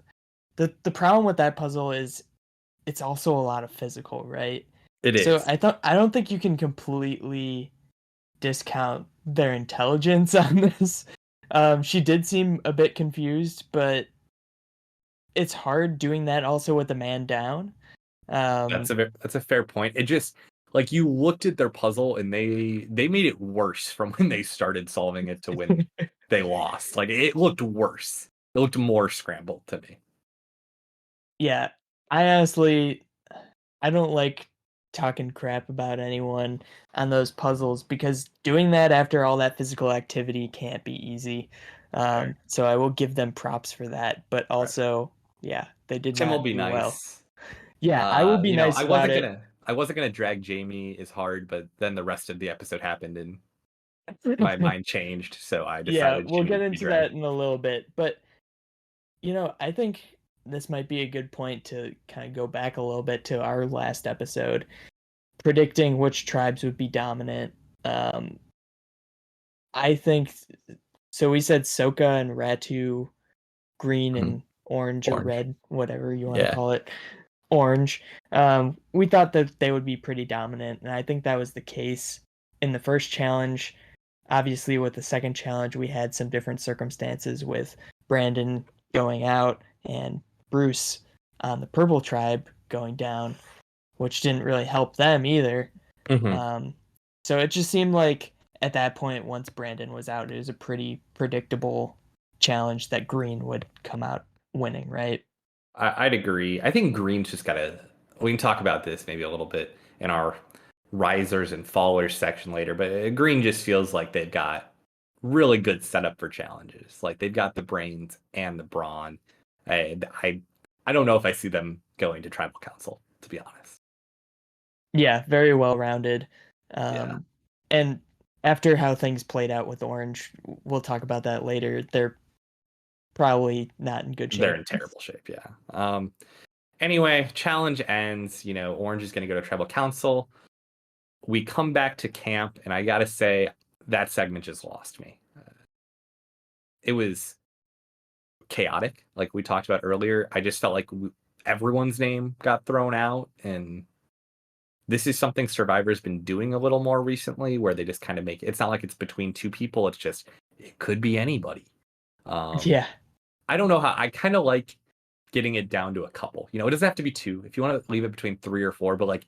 the problem with that puzzle is it's also a lot of physical, right? It So is. I don't think you can completely discount their intelligence on this. She did seem a bit confused, but it's hard doing that also with the man down. Um, That's a fair point. It just like you looked at their puzzle and they made it worse from when they started solving it to when they lost. Like it looked worse. It looked more scrambled to me. yeah, I honestly I don't like talking crap about anyone on those puzzles because doing that after all that physical activity can't be easy. Fair. So I will give them props for that, but Fair. also, yeah, they did Tim will not be do well. nice. Yeah, I will be nice I about wasn't it. gonna drag Jamie as hard, but then the rest of the episode happened and my mind changed, so I Yeah, decided we'll she get needed to be into dragged. that in a little bit, but I think this might be a good point to kind of go back a little bit to our last episode, predicting which tribes would be dominant. Um, I think so. We said Soka and Ratu, green Mhm. and orange or Orange. red, whatever you want to Yeah. call it, orange. We thought that they would be pretty dominant, and I think that was the case in the first challenge. Obviously, with the second challenge, we had some different circumstances with Brandon going out and Bruce on the Purple Tribe going down, which didn't really help them either. Hmm. Um, so it just seemed like at that point, once Brandon was out, it was a pretty predictable challenge that Green would come out winning, right? I'd agree. I think Green's just gotta. We can talk about this maybe a little bit in our risers and fallers section later, but green just feels like they've got really good setup for challenges. Like they've got the brains and the brawn. I don't know if I see them going to tribal council, to be honest. Yeah, very well rounded. Yeah. And after how things played out with Orange, we'll talk about that later. They're probably not in good They're shape. in terrible shape, yeah. Anyway, challenge ends. Orange is going to go to tribal council. We come back to camp, and I gotta say, that segment just lost me. It was chaotic, like we talked about earlier. I just felt like everyone's name got thrown out, and this is something Survivor's been doing a little more recently, where they just kind of make it's not like it's between two people. It's just it could be anybody. Um, Yeah. I don't know how. I kind of like getting it down to a couple. It doesn't have to be two. If you want to leave it between 3 or 4, but like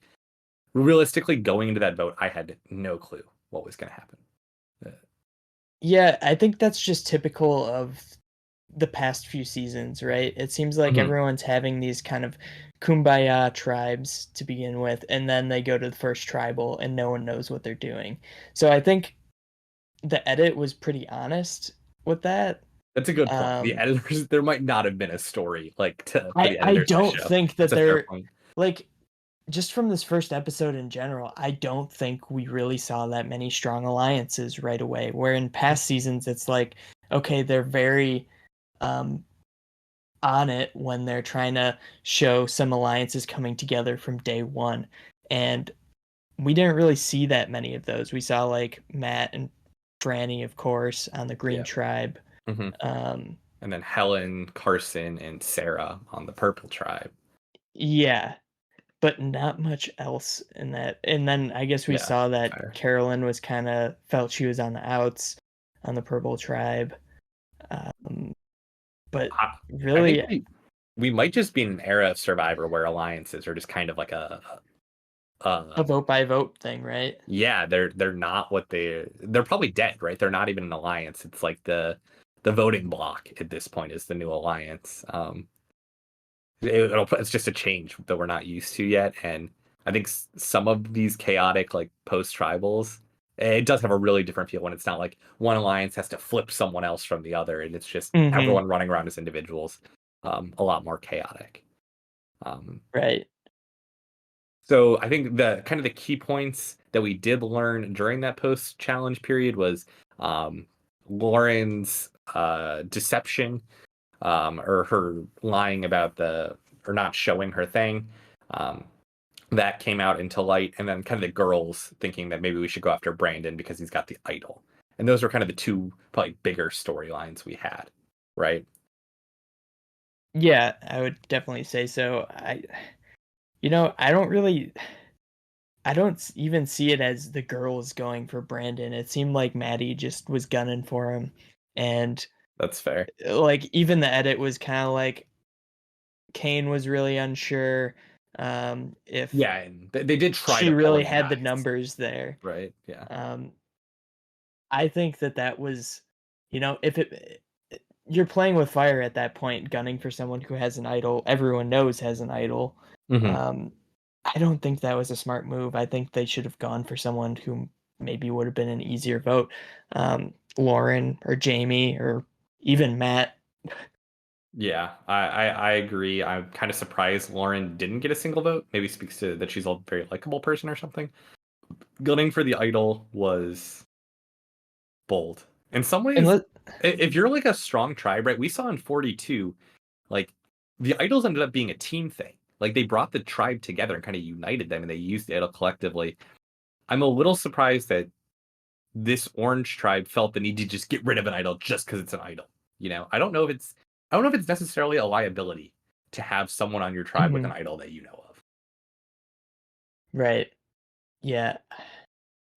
realistically, going into that vote, I had no clue what was going to happen. Yeah, I think that's just typical of the past few seasons, right? It seems like Mhm. everyone's having these kind of kumbaya tribes to begin with, and then they go to the first tribal and no one knows what they're doing. So I think the edit was pretty honest with that. That's a good point. The Um, editors, there might not have been a story for the I editors to don't show. think That's that a fair they're point. like just from this first episode in general, I don't think we really saw that many strong alliances right away. Where in past seasons, it's like, okay, they're very um, on it when they're trying to show some alliances coming together from day one. And we didn't really see that many of those. We saw like Matt and Franny, of course, on the Green Yeah. Tribe. hmm Um, And then Helen, Carson, and Sarah on the Purple Tribe. yeah, but not much else in that. And then I guess we Yeah, saw that fair. Carolyn was kind of felt she was on the outs on the Purple Tribe. Um, but I think really, we might just be in an era of Survivor where alliances are just kind of like a a vote by vote thing, right? yeah, they're not what they're probably dead, right? They're not even an alliance. It's like the voting block at this point is the new alliance. It's just a change that we're not used to yet, and I think some of these chaotic like post tribals, it does have a really different feel when it's not like one alliance has to flip someone else from the other, and it's just Mm-hmm. everyone running around as individuals. A lot more chaotic. Um, Right. so I think the kind of the key points that we did learn during that post challenge period was um, Lauren's deception, or her lying about or not showing her thing. Um, that came out into light, and then kind of the girls thinking that maybe we should go after Brandon because he's got the idol. And those were kind of the two probably bigger storylines we had, right? Yeah, I would definitely say so. I don't really, I don't even see it as the girls going for Brandon. It seemed like Maddie just was gunning for him. And That's fair. like, even the edit was kind of like Kane was really unsure if Yeah, and they did try she to pull really had the organized, numbers there. right? Yeah. Um, I think that was, if you're playing with fire at that point, gunning for someone who has an idol, everyone knows has an idol. hmm Um, I don't think that was a smart move. I think they should have gone for someone who maybe would have been an easier vote. Lauren or Jamie or even Matt. Yeah, I agree. I'm kind of surprised Lauren didn't get a single vote. Maybe speaks to that she's a very likable person or something. Gunning for the idol was bold. In some And ways, let, if you're like a strong tribe, right? We saw in 42, like the idols ended up being a team thing. Like they brought the tribe together and kind of united them and they used the idol collectively. I'm a little surprised that this orange tribe felt the need to just get rid of an idol just because it's an idol. I don't know if it's necessarily a liability to have someone on your tribe with an Mhm, idol that you know of. right. Yeah.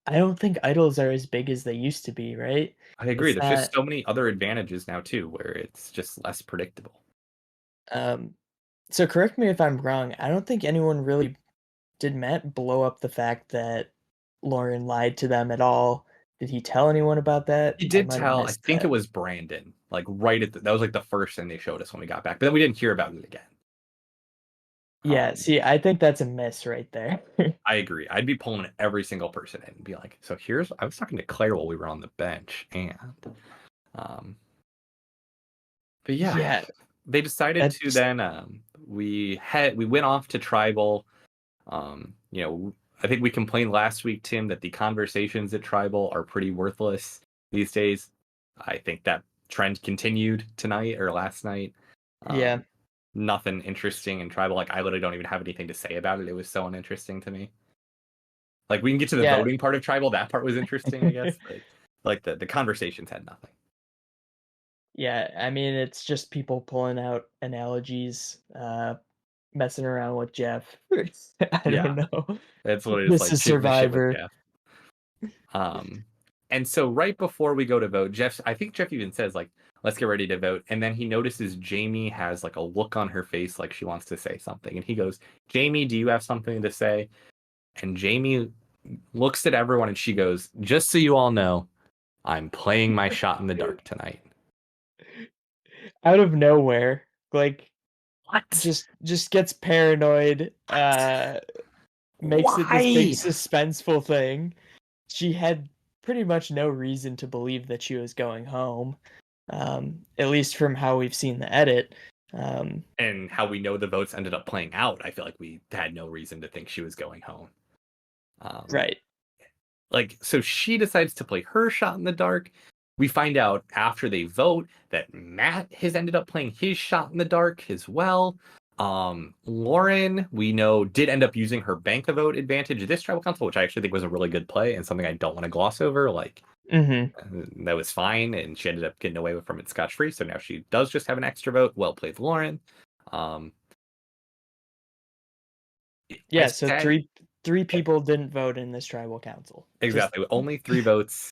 I don't think idols are as big as they used to be, right? I agree. It's There's not just so many other advantages now too, where it's just less predictable. um so correct me if I'm wrong. I don't think anyone really did Matt blow up the fact that Lauren lied to them at all. Did he tell anyone about that? He I did might have tell, I missed think it that. was Brandon, like right that was like the first thing they showed us when we got back, but then we didn't hear about it again. Yeah, see, I think that's a miss right there. I agree. I'd be pulling every single person in and be like, so here's I was talking to Claire while we were on the bench, and um, but yeah, Yeah, they decided to that's then we went off to tribal. I think we complained last week, Tim, that the conversations at tribal are pretty worthless these days. I think that trend continued tonight or last night. yeah, Um, Nothing interesting in tribal. Like I literally don't even have anything to say about it. It was so uninteresting to me. Like we can get to the yeah. voting part of tribal. That part was interesting, I guess, but like the conversations had nothing. Yeah, I mean, it's just people pulling out analogies, messing around with Jeff. I Yeah, don't know. that's what it is. This Like is shooting the shit with Survivor. Jeff. Um, and so right before we go to vote, I think Jeff even says like, "Let's get ready to vote," and then he notices Jamie has like a look on her face, like she wants to say something, and he goes, "Jamie, do you have something to say?" And Jamie looks at everyone and she goes, "Just so you all know, I'm playing my shot in the dark tonight." Out of nowhere, like What? just gets paranoid, What? makes it this big Why? suspenseful thing. She had pretty much no reason to believe that she was going home, at least from how we've seen the edit. Um, And how we know the votes ended up playing out, I feel like we had no reason to think she was going home. Um, right. so she decides to play her shot in the dark. We find out after they vote that Matt has ended up playing his shot in the dark as well. Lauren, we know, did end up using her bank of vote advantage this tribal council, which I actually think was a really good play and something I don't want to gloss over. Like Hmm. that was fine, and she ended up getting away from it scotch free. So now she does just have an extra vote. Well played, Lauren. Um, I Yeah, so said three people didn't vote in this tribal council. Just exactly. Only 3 votes.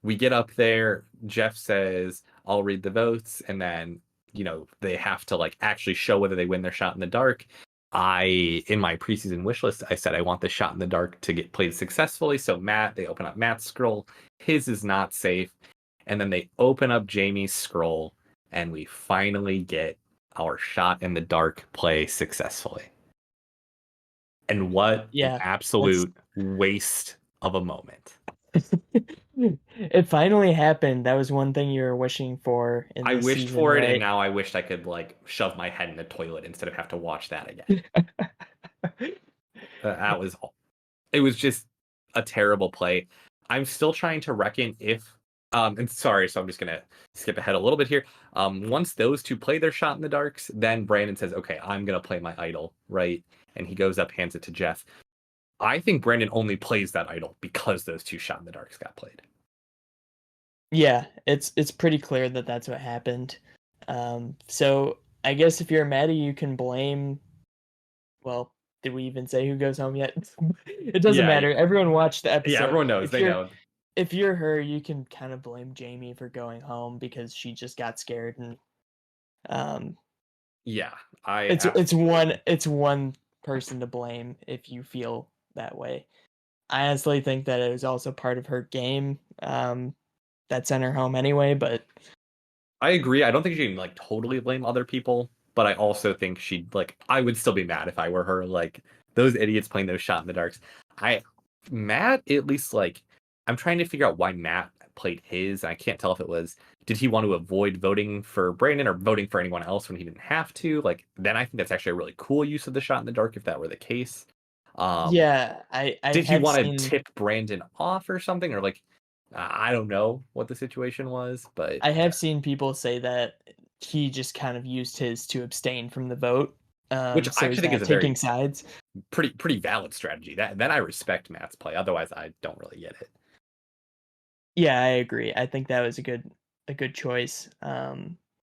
We get up there. Jeff says, "I'll read the votes," and then they have to like actually show whether they win their shot in the dark. In my preseason wish list, I said I want the shot in the dark to get played successfully. So they open up Matt's scroll. His is not safe, and then they open up Jamie's scroll, and we finally get our shot in the dark play successfully. And what an yeah, that's absolute waste of a moment. it finally happened. That was one thing you were wishing for in I this wished season, for it, and right? now I wished I could like shove my head in the toilet instead of have to watch that again. That was it was just a terrible play. I'm still trying to reckon if and sorry, so I'm just gonna skip ahead a little bit here. Once those two play their shot in the darks, then Brandon says, "Okay, I'm gonna play my idol," right? And he goes up, hands it to Jeff. I think Brandon only plays that idol because those two shot in the darks got played. Yeah, it's pretty clear that that's what happened. So I guess if you're Maddie, you can blame. Well, did we even say who goes home yet? It doesn't Yeah, matter. Everyone watched the yeah, episode. everyone knows. They know. If you're her, you can kind of blame Jamie for going home because she just got scared and um Yeah, I it's absolutely. it's one person to blame if you feel that way. I honestly think that it was also part of her game that sent her home anyway, but I agree. I don't think she can like totally blame other people, but I also think she'd like I would still be mad if I were her. Like those idiots playing those shot in the darks. I Matt at least like I'm trying to figure out why Matt played his. I can't tell if it was did he want to avoid voting for Brandon or voting for anyone else when he didn't have to. Like then I think that's actually a really cool use of the shot in the dark if that were the case. Um, yeah, I did he have want to seen tip Brandon off or something or like I don't know what the situation was, but people say that he just kind of used his to abstain from the vote. which I So actually he's think is not a taking very sides. pretty valid strategy. That I respect Matt's play. Otherwise, I don't really get it. Yeah, I agree. I think that was a good choice. I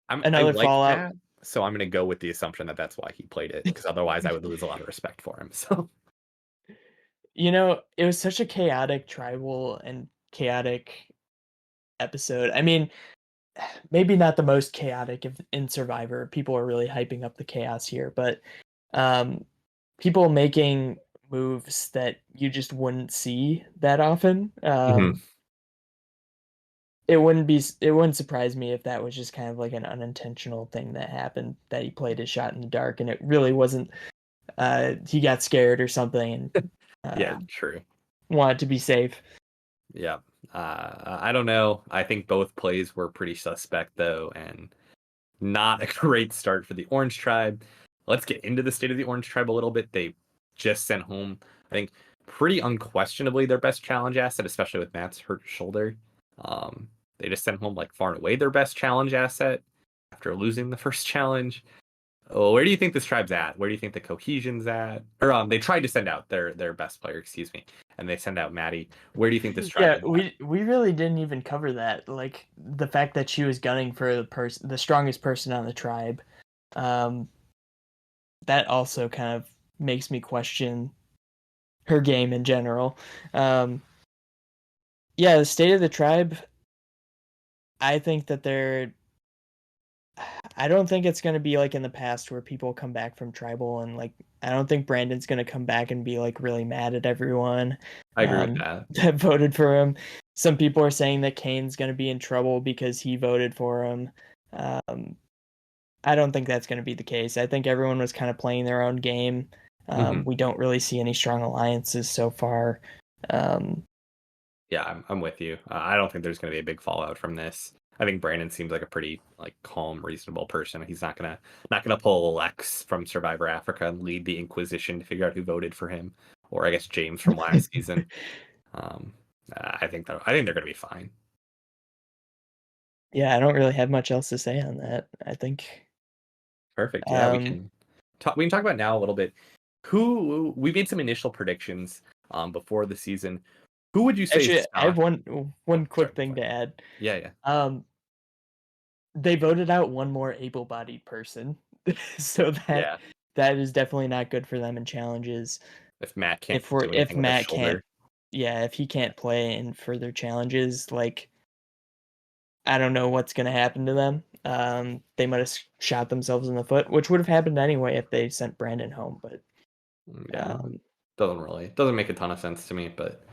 Another like fallout. Matt, so I'm going to go with the assumption that that's why he played it. Because otherwise, I would lose a lot of respect for him. So It was such a chaotic tribal and chaotic episode. I mean, maybe not the most chaotic in Survivor. People are really hyping up the chaos here, but um, people making moves that you just wouldn't see that often. Mhm. it wouldn't surprise me if that was just kind of like an unintentional thing that happened, that he played his shot in the dark and it really wasn't, he got scared or something and Yeah, true. wanted to be safe. Yeah. I don't know. I think both plays were pretty suspect though, and not a great start for the Orange Tribe. Let's get into the state of the Orange Tribe a little bit. They just sent home, I think, pretty unquestionably their best challenge asset, especially with Matt's hurt shoulder. They just sent home like far and away their best challenge asset after losing the first challenge. Oh, where do you think this tribe's at? Where do you think the cohesion's at? Or they tried to send out their best player, excuse me, and they send out Maddie. Where do you think this tribe Yeah, is at? we really didn't even cover that. Like the fact that she was gunning for the strongest person on the tribe. Um, that also kind of makes me question her game in general. Um, yeah, the state of the tribe. I think that they're. I don't think it's gonna be like in the past where people come back from tribal and like I don't think Brandon's gonna come back and be like really mad at everyone I agree with that. that voted for him. Some people are saying that Kane's gonna be in trouble because he voted for him. Um, I don't think that's gonna be the case. I think everyone was kind of playing their own game. Hmm. We don't really see any strong alliances so far. Um, Yeah, I'm with you. I don't think there's going to be a big fallout from this. I think Brandon seems like a pretty like calm, reasonable person. He's not gonna pull Lex from Survivor Africa and lead the Inquisition to figure out who voted for him, or I guess James from last season. Um, I think they're going to be fine. yeah, I don't really have much else to say on that. I think Perfect. Yeah, um, we can talk about now a little bit. Who we made some initial predictions before the season. Who would you say actually, I have stock? Oh, one sorry, quick thing sorry. to add. Yeah, yeah, Um, they voted out one more able-bodied person, so yeah. that is definitely not good for them in challenges. If Matt can't If we're do if anything with his Matt can't, shoulder. yeah, if he can't play in further challenges, like I don't know what's gonna happen to them. They might have shot themselves in the foot, which would have happened anyway if they sent Brandon home. But Yeah, um, doesn't make a ton of sense to me, but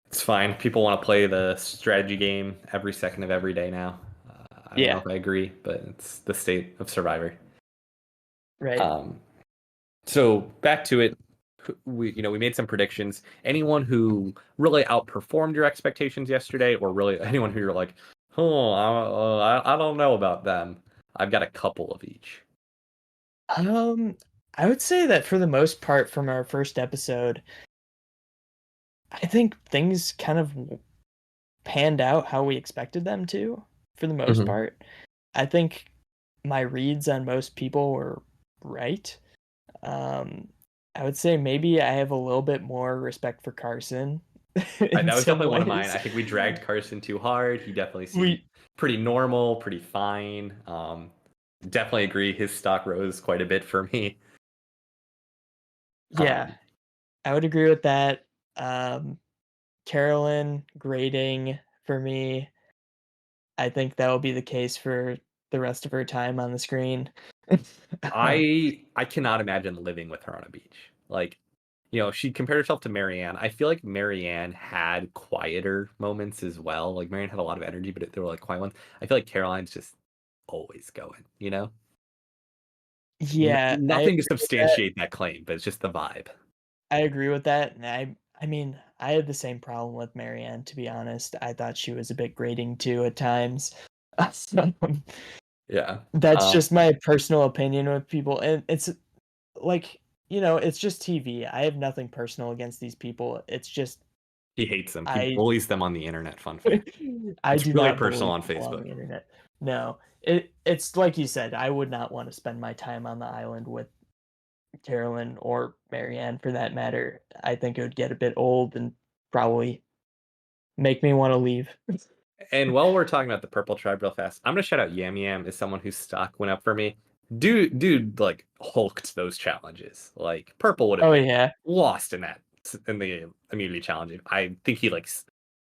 it's fine. People want to play the strategy game every second of every day now. I don't know yeah, if I agree, but it's the state of Survivor. right. Um, so back to it. We made some predictions. Anyone who really outperformed your expectations yesterday, or really anyone who you're like, oh, I don't know about them. I've got a couple of each. I would say that for the most part, from our first episode, I think things kind of panned out how we expected them to, for the most Hmm. part. I think my reads on most people were right. Um, I would say maybe I have a little bit more respect for Carson in That was some definitely one of mine. ways. I think we dragged Carson too hard. He definitely seemed We, pretty normal, pretty fine. Definitely agree. His stock rose quite a bit for me. yeah, Um, I would agree with that. Um, Carolyn grading for me. I think that will be the case for the rest of her time on the screen. um, I cannot imagine living with her on a beach. Like, she compared herself to Marianne. I feel like Marianne had quieter moments as well. Like Marianne had a lot of energy, but they were like quiet ones. I feel like Caroline's just always going. yeah, I Nothing to agree with that. substantiate that claim, but it's just the vibe. I agree with that, and I mean, I had the same problem with Marianne, to be honest. I thought she was a bit grating too at times. Um, Yeah. that's just my personal opinion with people, and it's like, it's just TV. I have nothing personal against these people. It's just He hates them. He I bullies them on the internet. Fun fact. I It's do really not personal bully on people on Facebook. the internet. No. It's like you said, I would not want to spend my time on the island with Carolyn or Marianne for that matter. I think it would get a bit old and probably make me want to leave. And while we're talking about the Purple Tribe real fast, I'm gonna shout out Yam Yam as someone whose stock went up for me. Dude, like hulked those challenges. Like Purple would have Oh been yeah. lost in the immunity challenge. I think he like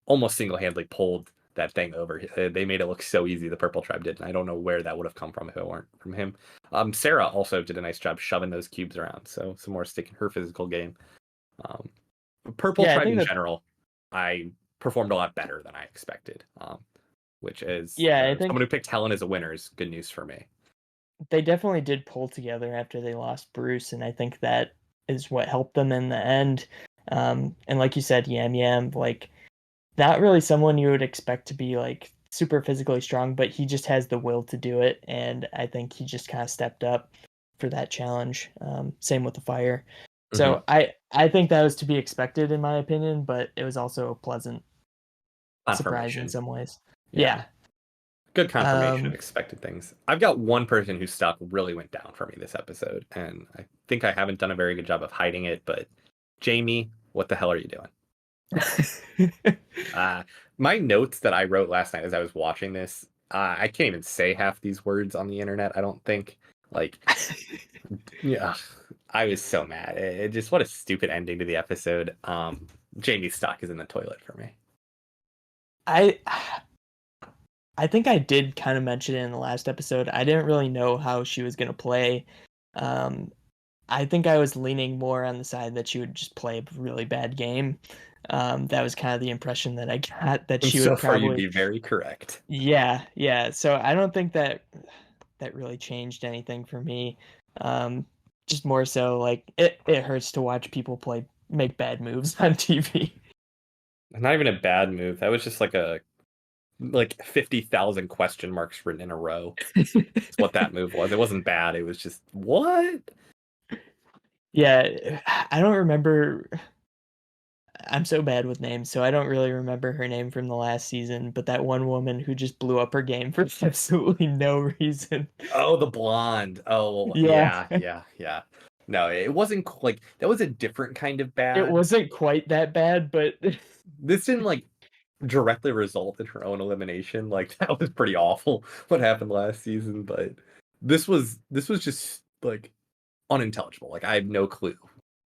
almost single handedly pulled that thing over. They made it look so easy. The Purple Tribe did, and I don't know where that would have come from if it weren't from him. Sarah also did a nice job shoving those cubes around. So some more stick in her physical game. Um, Purple Yeah, I Tribe think in that general, I performed a lot better than I expected. which is Yeah, I someone think who picked Helen as a winner is good news for me. they definitely did pull together after they lost Bruce, and I think that is what helped them in the end. And like you said, Yam Yam, like not really someone you would expect to be like super physically strong, but he just has the will to do it, and I think he just kind of stepped up for that challenge. Same with the fire. Hmm. So I think that was to be expected in my opinion, but it was also a pleasant surprise in Confirmation. some ways. Yeah. Yeah. Good confirmation of Um, expected things. I've got one person whose stock really went down for me this episode, and I think I haven't done a very good job of hiding it, but Jamie, what the hell are you doing? Uh, my notes that I wrote last night as I was watching this, I can't even say half these words on the internet, I don't think. Like, yeah, I was so mad. It just, what a stupid ending to the episode. Jamie's stock is in the toilet for me. I I think I did kind of mention it in the last episode. I didn't really know how she was gonna play. Um, I think I was leaning more on the side that she would just play a really bad game. That was kind of the impression that I got that And she so would far, you'd probably. be very correct. Yeah, yeah. So I don't think that really changed anything for me. Um, just more so like it hurts to watch people make bad moves on TV. Not even a bad move. That was just like 50,000 question marks written in a row. That's what that move was. It wasn't bad. It was just, what? Yeah, I don't remember. I'm so bad with names, so I don't really remember her name from the last season, but that one woman who just blew up her game for absolutely no reason. Oh, the blonde. Oh, Yeah, yeah, yeah, yeah. No, it wasn't like that was a different kind of it bad. wasn't quite that bad, but This didn't like directly result in her own elimination. Like that was pretty awful what happened last season, but this was just like unintelligible. Like I have no clue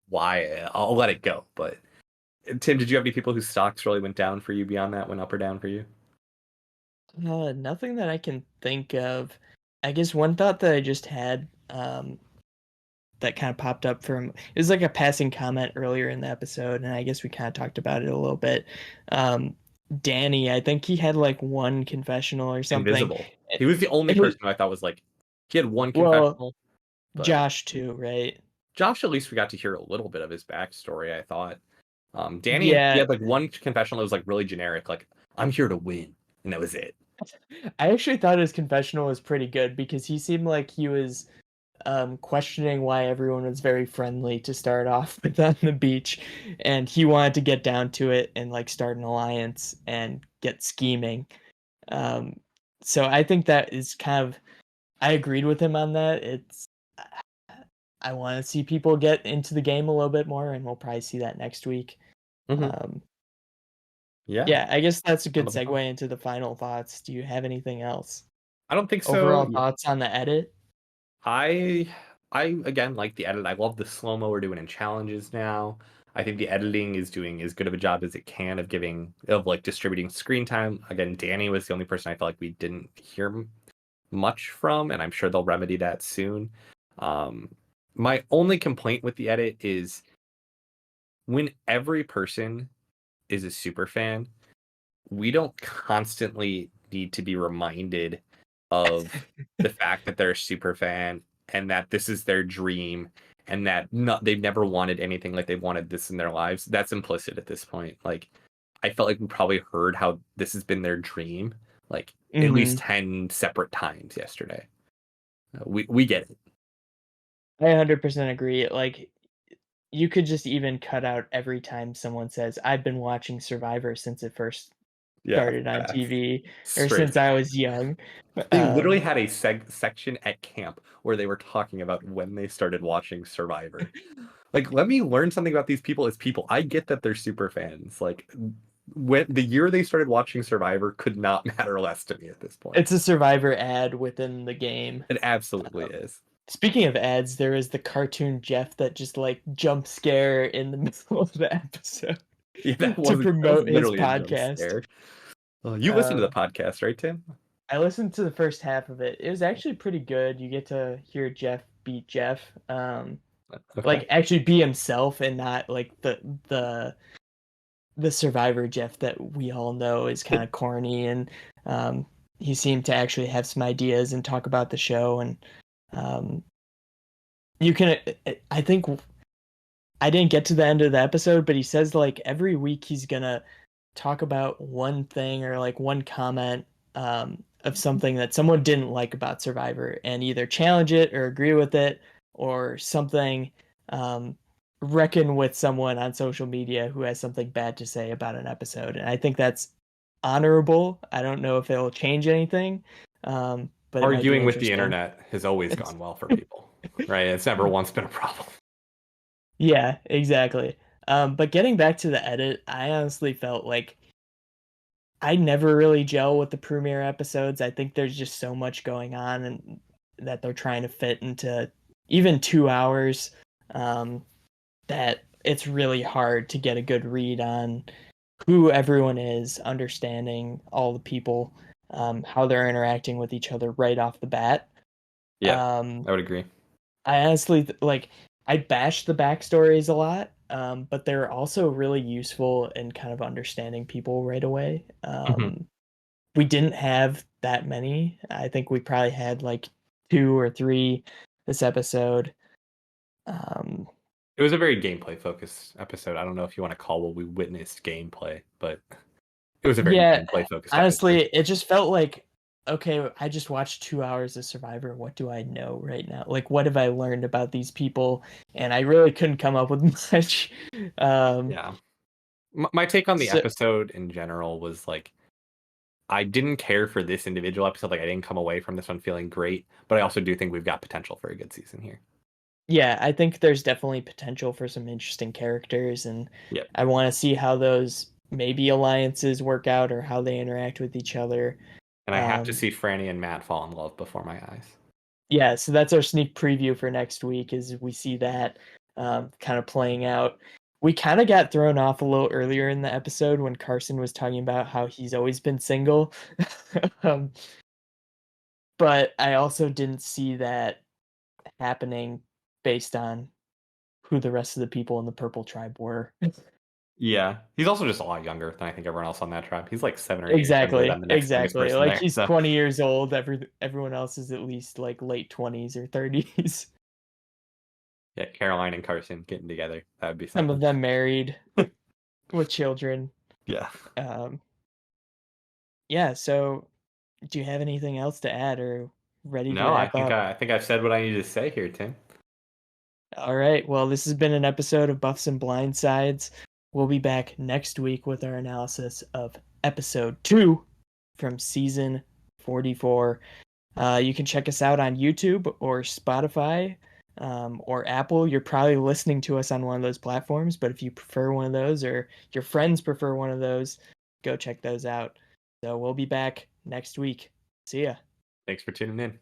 why. I'll let it go. But Tim, did you have any people whose stocks really went down for you beyond that, went up or down for you? nothing that I can think of. I guess one thought that I just had that kind of popped up from it was like a passing comment earlier in the episode, and I guess we kind of talked about it a little bit. Um, Danny, I think he had like one confessional or something. Invisible. He was the only It was person who I thought was like he had one well, confessional, but Josh too, right? Josh, at least we got to hear a little bit of his backstory, I thought. Danny, he Yeah, had like one confessional that was like really generic, like, I'm here to win. And that was it. I actually thought his confessional was pretty good because he seemed like he was questioning why everyone was very friendly to start off with on the beach, and he wanted to get down to it and like start an alliance and get scheming. Um, so I think that is kind of I agreed with him on that. I want to see people get into the game a little bit more, and we'll probably see that next week. Hmm. Um, Yeah, yeah, I guess that's a good sound of fun. segue into the final thoughts. Do you have anything else? I don't think so. Overall thoughts on the edit? I I again like the edit. I love the slow-mo we're doing in challenges now. I think the editing is doing as good of a job as it can of giving of like distributing screen time. Again, Danny was the only person I felt like we didn't hear much from, and I'm sure they'll remedy that soon. Um, my only complaint with the edit is when every person is a super fan, we don't constantly need to be reminded of the fact that they're a super fan and that this is their dream and that they've never wanted anything like they've wanted this in their lives. That's implicit at this point. Like, I felt like we probably heard how this has been their dream, like at least Hmm. 10 separate times yesterday. We get it. I 100% agree. Like, you could just even cut out every time someone says, "I've been watching Survivor since it first Yeah, started on facts. TV or Straight since I facts. was young." They literally Um, had a section at camp where they were talking about when they started watching Survivor. Like, let me learn something about these people as people. I get that they're super fans. Like, when the year they started watching Survivor could not matter less to me at this point. it's a Survivor ad within the game. It absolutely Um, is. Speaking of ads, there is the cartoon Jeff that just like jump scare in the middle of the episode Yeah, to that was promote his literally a jump podcast. scare. You listened to the Um, podcast, right, Tim? I listened to the first half of it. It was actually pretty good. You get to hear Jeff beat Jeff. Okay. Like actually be himself and not like the the Survivor Jeff that we all know is kind of corny, and um, he seemed to actually have some ideas and talk about the show. And um, you can, I think, I didn't get to the end of the episode, but he says like every week he's gonna talk about one thing or like one comment of something that someone didn't like about Survivor and either challenge it or agree with it or something. Um, reckon with someone on social media who has something bad to say about an episode, and I think that's honorable. I don't know if it'll change anything, but it might be Arguing with the interesting. internet has always gone well for people, right? It's never once been a problem. Yeah, exactly. But getting back to the edit, I honestly felt like I never really gel with the premiere episodes. I think there's just so much going on and that they're trying to fit into even 2 hours, um, that it's really hard to get a good read on who everyone is, understanding all the people, how they're interacting with each other right off the bat. Yeah, Um, I would agree. I honestly like I bash the backstories a lot, but they're also really useful in kind of understanding people right away. Hmm. We didn't have that many. I think we probably had like two or three this episode. Um, It was a very gameplay focused episode. I don't know if you want to call what we witnessed gameplay, but it was a very yeah, gameplay focused episode. honestly, it just felt like okay, I just watched 2 hours of Survivor. What do I know right now? Like, what have I learned about these people? And I really couldn't come up with much. Um, Yeah. My take on the so episode in general was like I didn't care for this individual episode. Like I didn't come away from this one feeling great, but I also do think we've got potential for a good season here. yeah, I think there's definitely potential for some interesting characters, and Yep. I want to see how those maybe alliances work out or how they interact with each other. And I have to Um, see Franny and Matt fall in love before my eyes. yeah, so that's our sneak preview for next week. Is we see that kind of playing out. We kind of got thrown off a little earlier in the episode when Carson was talking about how he's always been single, um, but I also didn't see that happening based on who the rest of the people in the Purple Tribe were. Yeah. He's also just a lot younger than I think everyone else on that tribe. He's like 7 or 8 years younger than Exactly, the next youngest exactly. person Like there. he's So 20 years old. Everyone else is at least like late 20s or 30s. yeah, Caroline and Carson getting together. That would be Some something. of them married with children. Yeah. Um, yeah. So, do you have anything else to add, or ready to No, wrap up? I think I've said what I need to say here, Tim. All right. Well, this has been an episode of Buffs and Blindsides. We'll be back next week with our analysis of episode 2 from season 44. You can check us out on YouTube or Spotify, or Apple. You're probably listening to us on one of those platforms, but if you prefer one of those or your friends prefer one of those, go check those out. So we'll be back next week. See ya. Thanks for tuning in.